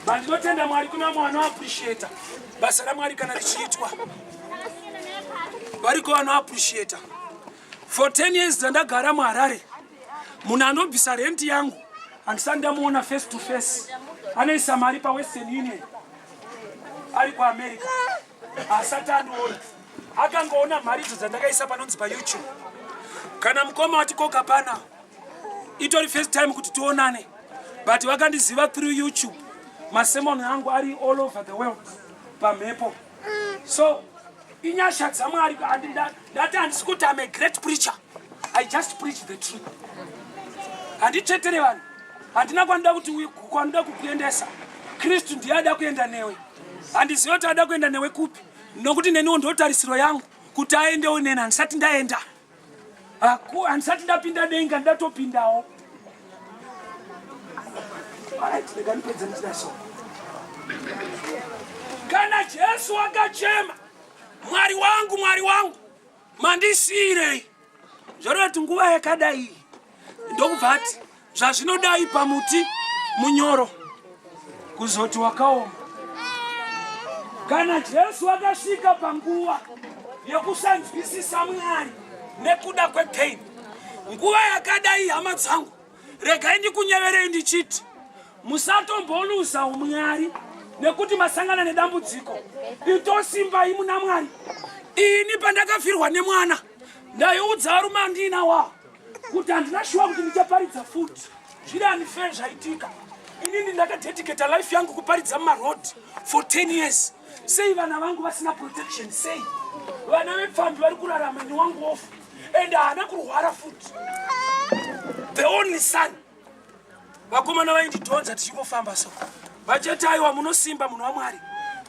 Bandinotenda Mwari kuna mwana appreciate. Basa raMwari kana richiitwa. Variko vano appreciate. For 10 years ndagara muHarare. Munhu anobvisa rent yangu. Andisandamuona face to face. Anoisa mari pa Western Union. Ari ku America. Asati andiona. Akangoona mari dzandakaisa panonzi pa YouTube. Kana mukoma wati koka pana. Itori first time kuti tuonane. But vakandiziva through YouTube. Masemoni angu ari all over the world. Pamhepo. So inyasha dzaMwari ndati handisi kuti I'm a great preacher. I just preach the truth. Handichetere vanhu. Handina kwanda kukuendesa. Kristu ndiye ada kuenda newe. Handiziva kuti ada kuenda newe kupi. Nokuti neniwo ndotarisiro yangu kuti aendewo neni handisati ndaenda. Handisati ndapinda denga ndatopindawo. Kana Jesu akachema, Mwari wangu, mandisire zvoroti nguva yakadai ndokubvati zvazvinodai pamuti munyoro kuzoti wakaoma. Kana Jesu akasvika panguva yekusanzwisisa Mwari nekuda kwepain, nguva yakadai hama dzangu, regai ndikunyeverei ndichiti musatomboluza umwari nekuti masangana nedambudziko. Itosimbai muna Mwari. Ini pandakafirwa nemwana ndaiudza varume andinawo kuti handina shuwa kuti ndichaparidza futi. Zviri handife zvaitika. Inini ndakadedicata life yangu kuparidza mumarodi for 10 years. Sei vana vangu vasina protection, sei vana vepfambi vari kurarama newangu ofu and haana kurwara futi. The only son. Vakomana vaindidhonza tichingofamba so vachati aiwa munosimba munhu waMwari.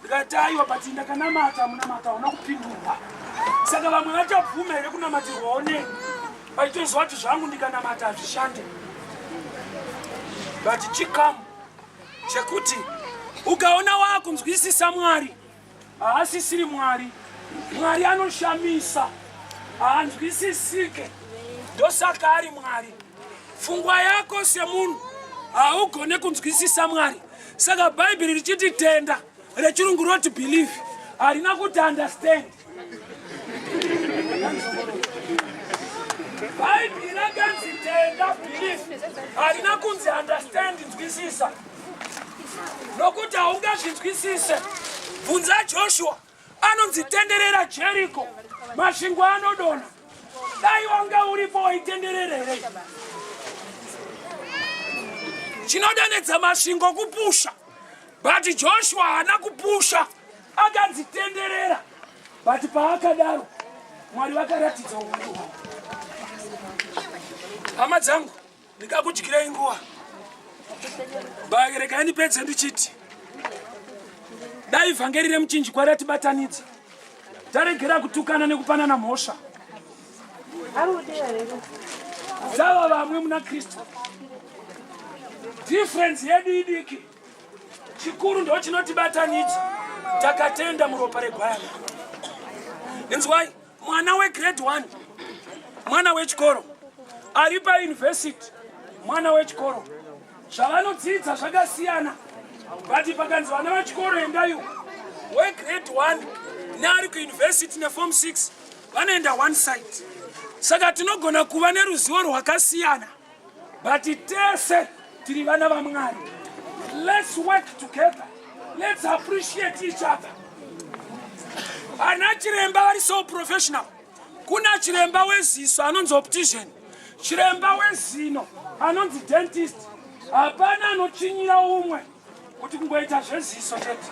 Ndikati aiwa but ndakanamata munamata hauna kupindurwa. Saka vamwe vachabvuma here kunamatirwawo neni vaitozwa kuti zvangu ndikanamata hazvishande. But chikamu chekuti ukaona wakunzwisisa Mwari haasisiri Mwari. Mwari anoshamisa, haanzwisisike. Ndosaka ari Mwari. Fungwa yako semunhu haugone kunzwisisa Mwari. Saka Bhaibheri richiti tenda, rechirungu roti believe, harina kuti understand. Bhaibheri rakanzi tenda, believe, harina kunzi understand, nzwisisa. Nokuti haungazvinzwisise. Bvunza Joshua, anonzi tenderera Jericho, masvingo anodonha. Dai wanga uripo waitendererere. Chinodanedza masvingo kupusha, but Joshua haana kupusha, akadzitenderera. But paakadaro Mwari vakaratidza ukuru hwavo. Hama dzangu, ndikakudyirei nguva. Regai ndipedze ndichiti dai vhangeri remuchinjikwa ratibatanidza, taregera kutukana nekupanana mhosva. Dzava vamwe muna Kristu. Difference yedu idiki, chikuru ndo chinotibatanidza. Takatenda muropa reGwayana. Inzwai, mwana wegrade 1, mwana wechikoro, ari pauniversity, mwana wechikoro, zvavanodzidza zvakasiyana. But pakanzi vana vechikoro endayo, wegrade 1 neari kuuniversity neform 6 vanoenda one side. Saka tinogona kuva neruzivo rwakasiyana, but tese tiri vana vaMwari. Let's work together. Let's appreciate each other. Ana chiremba vari so professional. Kuna chiremba weziso anonzi optician, chiremba wezino anonzi dentist. Hapana anochinyira umwe kuti kungoita zveziso chete.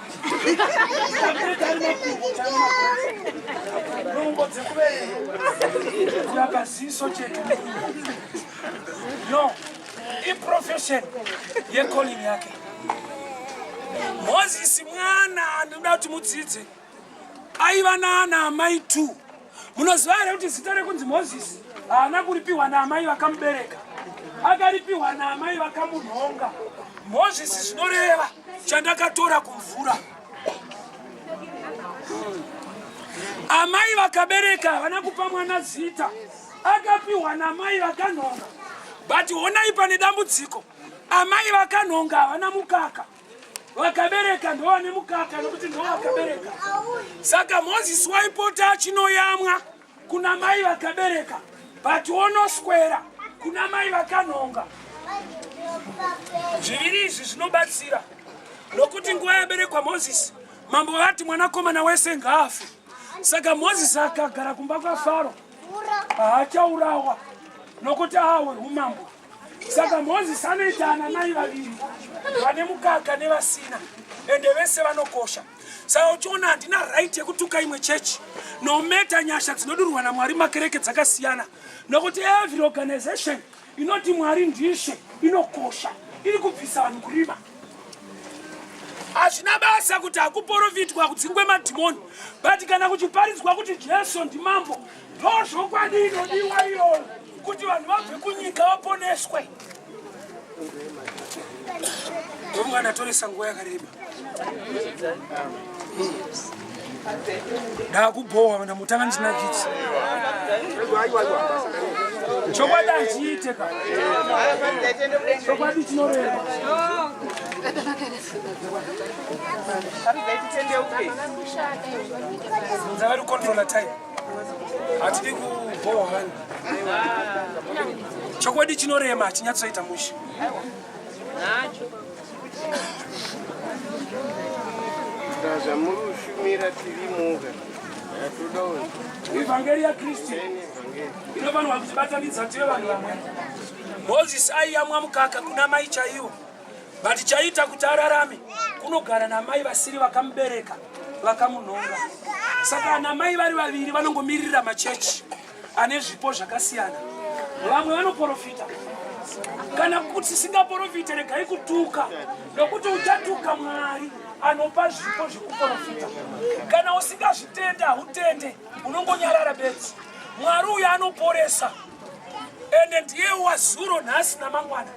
No, i-profession ye-calling yake. Moses mwana ndoda kuti mudzidze aiva naana amai 2. Munoziva here kuti zita rekunzi Moses haana kuripiwa naamai vakamubereka, akaripiwa naamai vakamunhonga. Moses zvinoreva chandakatora kumvura. Amai vakabereka havana kupa mwana zita, akapiwa namai vakanhonga. But honai pane dambudziko, amai vakanhonga havana mukaka, vakabereka ndo vane mukaka nokuti ndo vakabereka. Saka Moses waipota achinoyamwa kuna mai vakabereka, but onoswera kuna mai vakanhonga. Zviviri izvi zvinobatsira, nokuti nguva yaberekwa Moses, mambo vati mwanakomana wese ngaafe. Saka Moses akagara kumba kwaFaro, haachaurawa nokuti awe umambo. Saka Moses anoita anamai vaviri, vane mukaka nevasina, ende vese vanokosha. Saka uchiona handina right yekutuka imwe chechi, nometa nyasha dzinodurwa naMwari makereke dzakasiyana, nokuti every organization inoti Mwari ndishe inokosha, iri kubvisa vanhu kurima. Hazvina basa kuti hakuprofitwa kudzingwe madhimoni, but kana kuchiparidzwa kuti Jesu ndimambo, ndozvokwadi inodiwa iyoyo kuti vanhu vabve kunyika vaponeswe. Ndomwana toresa nguva yakareba. Ndakubowa vana mutanga ndinakiti. Chokwadi achiite ka. Chokwadi chinorema. Nzavari controller time. Hatidi kubowa vanhu. Chokwadi chinorema hachinyatsoita musha. Evangelist Christ. Inofanwa kuchibatanidza tive vanhu vamwe. Moses aiyamwa mukaka kuna mai chaiwo. But chaita kuti ararame kunogara namai vasiri vakamubereka vakamunhonga. Saka ana mai vari vaviri vanongomirira machechi ane zvipo zvakasiyana. Vamwe vanoprofita. Kana kuti singaprofite regai kutuka nokuti uchatuka Mwari anopa zvipo zvekuprofita. Kana usingazvitenda utende unongonyarara bedzi. Mwari uyu anoporesa ende ndiye wazuro nhasi namangwana.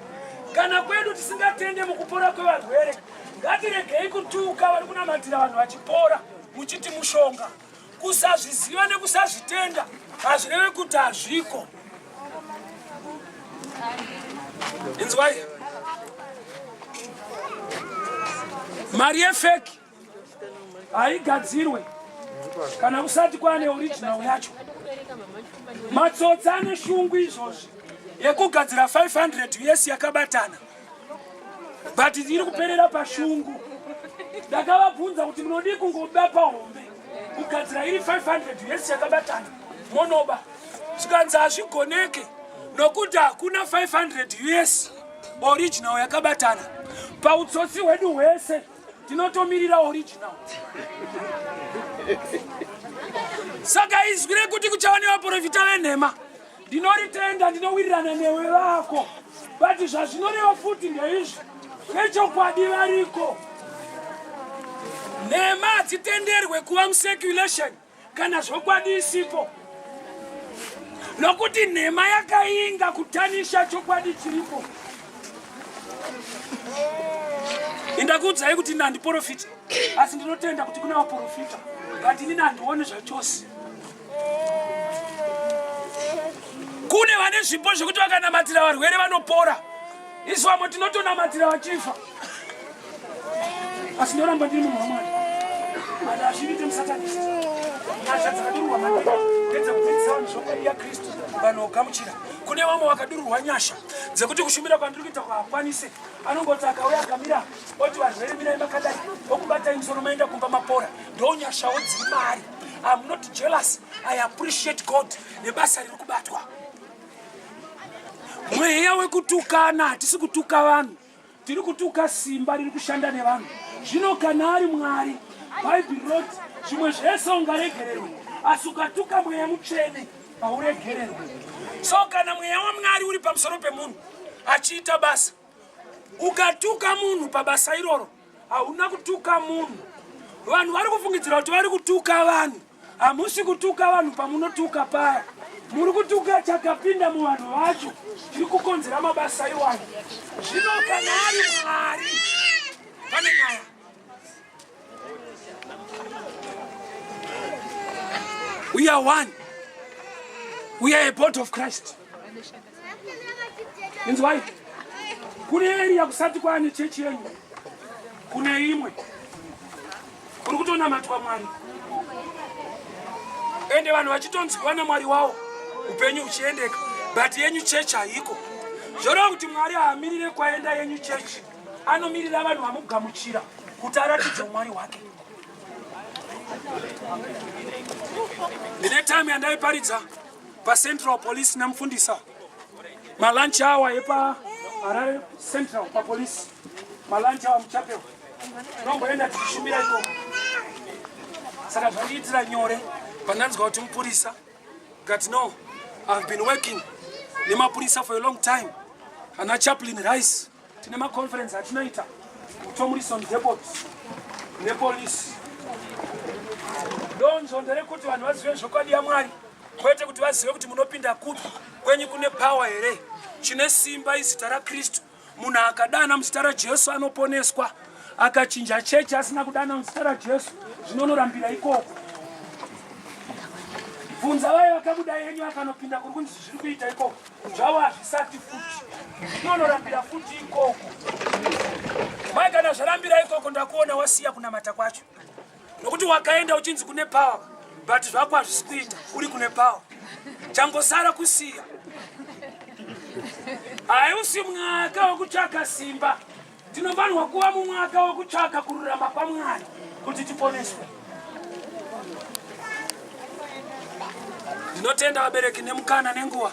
Kana kwedu tisingatende mukupora kwevarwere ngatiregei kutuka vari kunamatira vanhu vachipora muchiti mushonga. Kusazviziva nekusazvitenda hazvireve kuti hazviko. Inzwai mari yefeki haigadzirwe kana kusati kwane original yacho. Matsotsi ane shungu izvozvi yekugadzira 500 US yakabatana, but iri kuperera pashungu. Ndakavabvunza kuti munodi kungoba pahombe kugadzira iri 500 US yakabatana monoba. Zvikanzi hazvigoneke nokuti hakuna 500 US original yakabatana. Pautsotsi hwedu hwese tinotomirira original. Saka izwire kuti kuchava nevaprofita venhema. Ndinoritenda, ndinowirirana newe vako. But zvazvinoreva futi ndeizvi nechokwadi variko. Nhema hadzitenderwe kuva museculation kana zvokwadi isipo. Nokuti nhema yakainga kutanisha chokwadi chiripo. Indakuudzai kuti ndandiprofita asi ndinotenda kuti kuna vaprofita. But inini handioni zvachose. Kune vane zvipo zvekuti vakanamatira varwere vanopora. Isu vamwe tinotonamatira vachifa. Asi ndoramba ndiri munhu waMwari. Vanhu hazvivite musatanisi. Nyasha dzakadururwa maningi ndedzekudzidzisa vanhu chokwadi yaKristu vanhu vogamuchira. Kune vamwe vakadururwa nyasha dzekuti kushumira kwandiri kuita kwahakwanise. Anongoti akauya akamira oti varwere mirai makadai okubatai musoro maenda kumba mapora. Ndonyashawo dziri mari. I'm not jealous. I appreciate God. Nebasa riri kubatwa. Mweya wekutukana hatisi kutuka vanhu. Tiri kutuka simba riri kushanda nevanhu. Zvino kana ari Mwari Bible zvimwe zvese ungaregererwe. Asi ukatuka mweya mutsvene hauregererwe. So kana mweya waMwari uri pamusoro pemunhu achiita basa, ukatuka munhu pabasa iroro hauna kutuka munhu. Vanhu vari kufungidzira kuti vari kutuka vanhu. Hamusi kutuka vanhu pamunotuka paya. Muri kutuka chakapinda muvanhu vacho chiri kukonzera mabasa iwanyu. Zvino kana ari Mwari pane nyaya. We are one. We are a body of Christ. Inzwai, kune area kusati kwane chechi yenyu. Kune imwe kuri kutonamatwa Mwari. Ende vanhu vachitonzwa naMwari wavo upenyu uchiendeka. But yenyu chechi haiko. Zvoreva kuti Mwari haamirire kwaenda yenyu chechi. Anomirira vanhu vamugamuchira kuti aratidze umwari wake. Ndine time yandaiparidza paCentral Police namufundisa. Malunch hour yepa Harare Central pa Police. Malunch hour muchapeo. Nongoenda tichishumira iko. Saka zvandiitira nyore pandanzwa kuti mupurisa. But no, I've been working nemapurisa for a long time. Ana chaplain Rice. Tine maconference atinoita. Utomurison depot nepolice. Donzo ndere kuti vanhu vazive zvokwadi yaMwari. Kwete kuti vazive kuti munopinda kupi kwenyu kune power here. Chine simba izita raKristu. Munhu akadana muzita raJesu anoponeswa. akachinja chechi asina kudana muzita raJesu, zvinonorambira ikoko. Bvunza vaye vakabuda yenyu akanopinda kuri kunzi zviri kuita ikoko, zvavo hazvisati futi, zvinonorambira futi ikoko. Mai kana zvarambira ikoko ndakuona wasiya kunamata kwacho, nokuti wakaenda uchinzi kune power, but zvako hazvisi kuita uri kune power, changosara kusiya. Haiusi mwaka wekutsvaka simba, tinofanirwa kuva mumwaka wekutsvaka kururama kwaMwari kuti tiponeswe. Ndinotenda vabereki nemukana nenguva.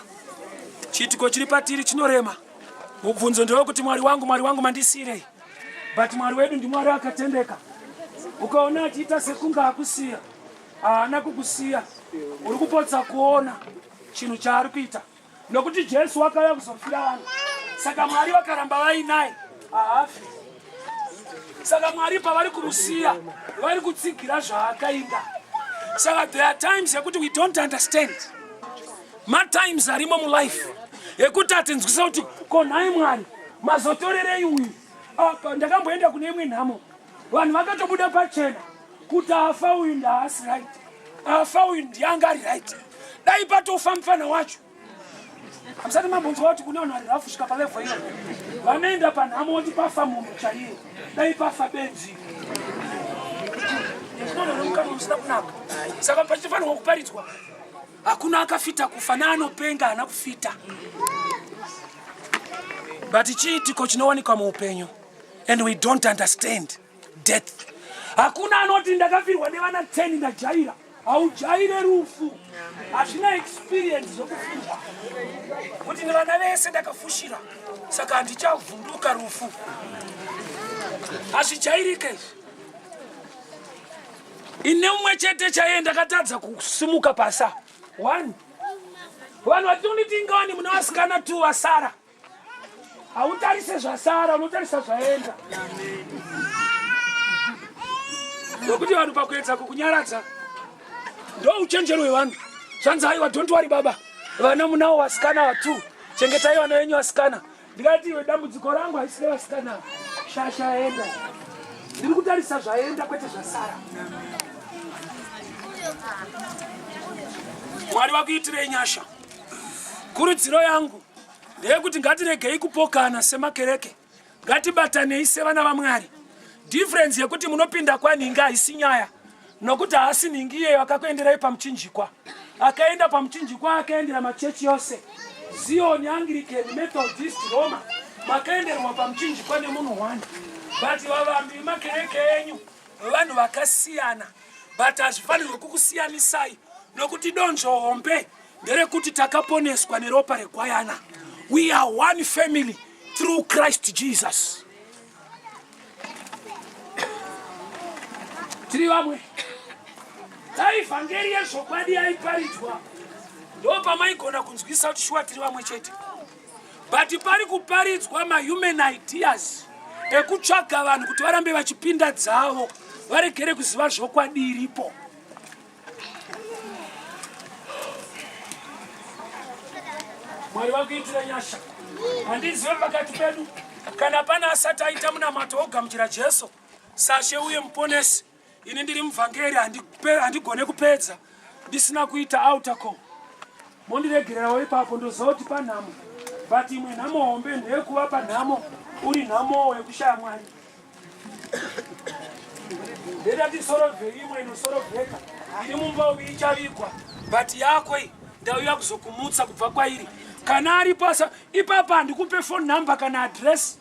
Chiitiko chiri patiri chinorema. Mubvunzo ndewekuti Mwari wangu mandisirei. But Mwari wedu ndiMwari akatendeka. Ukaona achiita sekunge akusiya, haana kukusiya. Uri kupotsa kuona chinhu chaari kuita. Nokuti Jesu wakauya kuzofira vanhu. Saka Mwari vakaramba vainaye, haafi. Saka Mwari pavari kumusiya, vari kutsigira zvaakaita. Saka there are times yekuti we don't understand. Times arimo mulife yekuti atinzwisa kuti konhai Mwari mazotorerei uyu. Apa ndakamboenda kune imwe nhamo, vanhu vakatobuda pachena kuti afa uyu ndaasi right, afa uyu ndianga ari right, dai patofa mufana wacho. Hamsati mambonzwa kuti kune vanhu vari rafu kusvika palevel iyo vanoenda panhamo kuti pafa munhu chaiye, dai pafa benzi. Saka pachifanirwa kuparidzwa, hakuna akafita kufa neanopenga haana kufita. But chiitiko chinowanikwa muupenyu, and we don't understand death. Hakuna anoti ndakafirwa nevana 10 ndajaira. Haujaire rufu, hazvina experience zvokufirwa. Kuti nevana vese ndakafushira, saka handichavhunduka rufu. Hazvijairike izvi. Ine umwe chete chaiye ndakatadza kusimuka pasa. 1. Vanhu vatinoti ingawani muna vasikana 2 vasara. Hautarise zvasara, unotarisa zvaenda. Nokuti vanhu pakuedza kukunyaradza, ndo uchenjero hwevanhu. Zvanzi haiwa, don't worry baba, vana munavo vasikana 2, chengetai vana venyu vasikana. Ndikati iwe dambudziko rangu haisire vasikana, shasha enda. Ndiri kutarisa zvaenda kwete zvasara. Mwari vakuitirei nyasha. Kurudziro yangu ndeyekuti ngatiregei kupokana semakereke, ngatibatanei sevana vaMwari. Difference yekuti munopinda kwaningi haisi nyaya, nokuti haasi ningi iye wakakuenderai pamuchinjikwa. Akaenda pamuchinjikwa akaendera machechi yose, Zion, Anglican, Methodist, Roma, makaenderwa pamuchinjikwa nemunhu 1. But vavambi makereke enyu vanhu vakasiyana, but hazvifanirwe kukusiyanisai, nokuti donzvo hombe nderekuti takaponeswa neropa regwayana. We are one family through Christ Jesus. Tiri vamwe, dai vhangeri yezvokwadi yaiparidzwa, ndo pamaigona kunzwisa kuti shuwa tiri vamwe chete. But pari kuparidzwa mahuman ideas ekutsvaga vanhu kuti varambe vachipinda dzavo, varegere kuziva zvokwadi iripo. Mwari vakuitira nyasha. Handizive pakati pedu kana pana asati aita munamato wogamuchira Jesu sashe uye muponesi. Ini ndiri muvhangeri, handigone kupedza ndisina kuita altar call. Mondiregererawo ipapo ndozoti panhamo, but imwe nhamo hombe ndeyekuva panhamo uri nhamo wekushaya Mwari. Ndedati sorovheri imwe inosorovheka, iri mumba uyu ichavigwa, but yako iyi ndauya kuzokumutsa kubva kwairi. Kana ari pasa ipapa handikupe phone number kana address,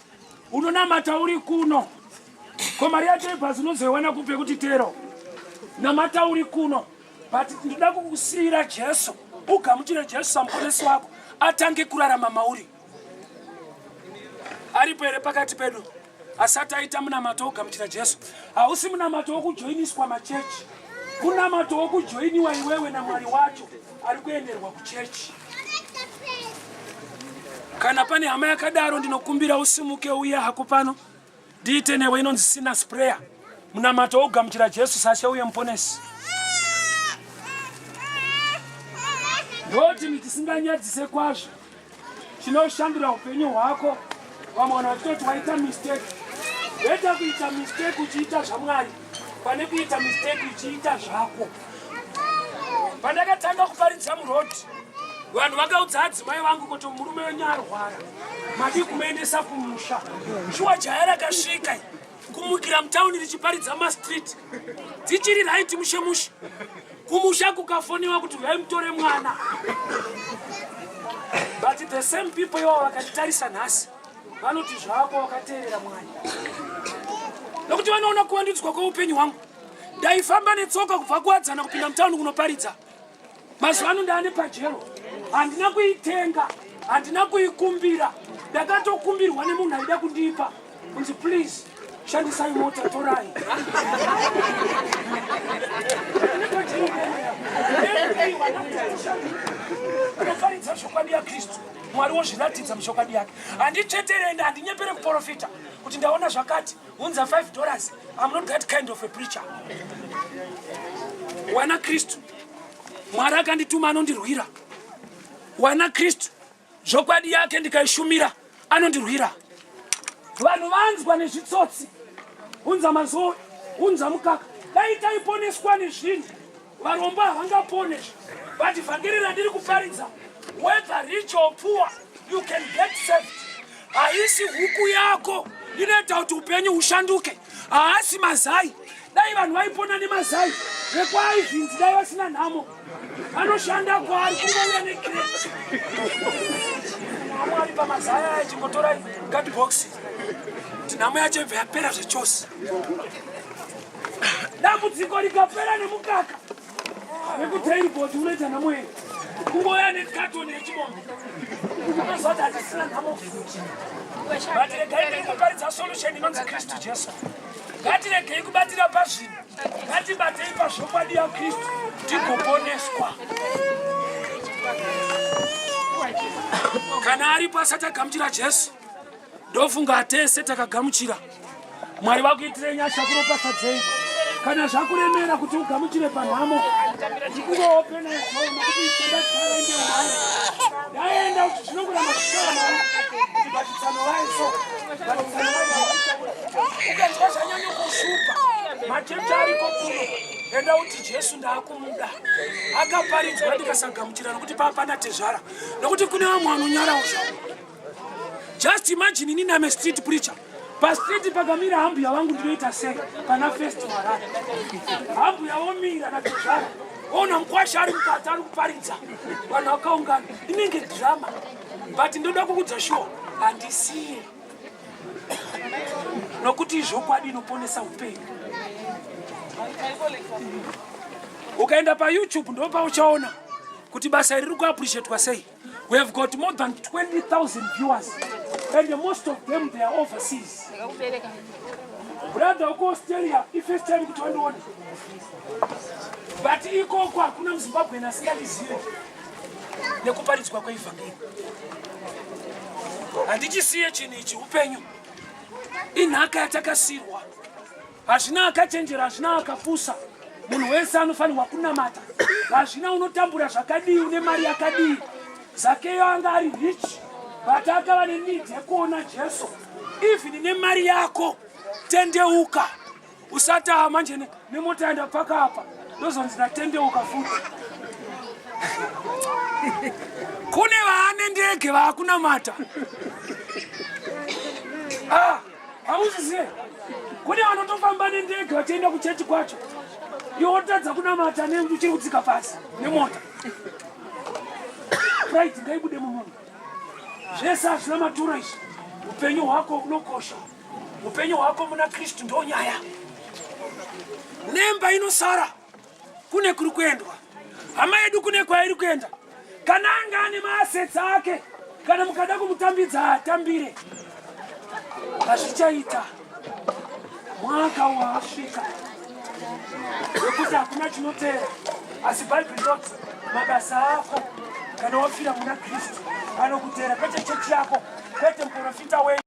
unonamata uri kuno. Ko mari yacho ibhazi unozoiwana kupe kuti tero namata uri kuno. But ndinoda kukusiyira Jesu, ugamuchire Jesu samuponesi wako, atange kurarama mauri. Aripo here pakati pedu asati aita munamato wogamuchira Jesu? Hausi munamato wokujoiniswa machechi, munamato wokujoiniwa iwewe naMwari wacho ari kuenderwa kuchechi. Kana pane hama yakadaro ndinokumbira usimuke uye hako pano ndiite newe inonzi sinner's prayer, munamato wokugamuchira Jesu sashe uye muponesi. Ndoti tisinganyadzise kwazvo chinoshandura upenyu hwako. Vamwe vanhu vachitoti waita mistake, Beta kuita mistake uchiita zvaMwari pane kuita mistake uchiita zvako. Pandakatanga kuparidza murodi, vanhu vakaudza adzimai vangu kuti murume wenyu arwara, madi kumuendesa kumusha. Shuwa jaya rakasvika kumukira mutauni richiparidza mastreet dzichiri right mushe. Kumusha kukafoniwa kuti vaimutore mwana. But the same people ivo vakatitarisa nhasi vanoti zvako wakateerera Mwari. Nokuti vanoona kuvandudzwa kweupenyu hwangu. Ndaifamba netsoka kubva kuwadzana kupinda mutauni kunoparidza. Mazuva ano ndaane pajero. Handina kuitenga, handina kuikumbira. Ndakatokumbirwa nemunhu aida kundipa. Kunzi please, shandisai mota torai. Kunoparidza shokwadi yaKristu. Mwari wozviratidza mushokadi yake. Handicheterenda, handinyepere kuprofita. Kuti ndaona zvakati, unza $5. I'm not that kind of a preacher. Wana Kristu. Mwari akandituma anondirwira. Wana Kristu. Shokwadi yake ndikaishumira anondirwira. Vanhu vanzwa nezvitsotsi. Unza mazoe, unza mukaka. Dai taiponeswa nezvinhu. Varombo havangaponeswa. But vhangeri randiri kuparidza, whether rich or poor, you can get saved. Haisi huku yako inoita kuti upenyu hushanduke. Haasi mazai. Dai vanhu vaipona nemazai. Vekwaivhinzi dai vasina nhamo. Vanoshanda kwaari kuvauya nekreti. Mwari pamazai aya chimbotorai cardbox. Kuti nhamo yacho ibva yapera zvechose. Dambudziko rikapera nemukaka. Vekutairipoti unoita nhamo iyi. Kungoya nekatoni yechibombe. Unozoti hatisina nhamo futi. Ngatiregei kuparidza solution inonzi Kristu Jesu. Ngatiregei kubatira pazvinhu. Ngatibatei pashokwadi yaKristu tigoponeswa. Kana aripo asati agamuchira Jesu, ndofunga tese takagamuchira. Mwari vakuitire nyasha kuropafadzei. Kana zvakuremera kuti ugamuchire panhamo, ndikuroopena izvona kuti chandakara ndemhari. Ndaenda kuti zvinongoramba zvichitaura Mwari. Batidzano vaiso. Ukanzwa zvanyanya kushupa, machechi ariko kuno. Enda uti Jesu ndaakumuda. Akaparidzwa ndikasagamuchira nokuti papana tezvara. Nokuti kune vamwe vanonyarawo zvavo. Just imagine inini I'm a street preacher. Pastreet pakamira hambu yavangu ndinoita sei pana festival. Hambu yavomira na tezvara. Ona mkwasha ari mukati ari kuparidza. Vanhu vakaungana. Inenge drama. But ndoda kukudza shuwa handisiye. Nokuti zvokwadi inoponesa upenyu. Ukaenda pa YouTube ndopa uchaona kuti basa riri kuappreciatwa sei. We have got more than 20,000 viewers. And most of them, they are overseas. Brother, uko Australia, first time kutuanduone. But iko kwa kuna Mzimbabwe na singaliziwe. Nekuparidzwa kwa Evangelist. Handichisiye chini ichi upenyu. Inhaka yatakasirwa. Hazvina akachenjera, hazvina akapusa. Munhu wese anofanirwa kunamata. Hazvina unotambura zvakadii, une mari yakadii. Zakeyo anga ari rich. But akava nenidi yekuona Jesu. Even nemari yako tendeuka. Usati manje nemota ndapaka hapa. Ndozonzi ndatendeuka futi. Kune vaane ndege vakunamata. Hamuziziye. Kune vanotofamba nendege vachienda kuchechi kwacho. Iwo otadza kunamata uchiri kudzika pasi nemota. Pride ngaibude mumunhu. Zvese hazvina maturo izvi. Upenyu hwako unokosha. Upenyu hwako muna Kristu ndo nyaya. Nemba inosara kune kuri kuendwa. Hama yedu kune kwairi kuenda. Kana anga ane maassets ake, kana mukada kumutambidza atambire. Hazvichaita. Mwaka wasvika. Wekuti hakuna chinotera. Asi Bible ndoti mabasa ako kana wafira muna Kristu anokutera kwete chechi yako, kwete muprofita wenyu.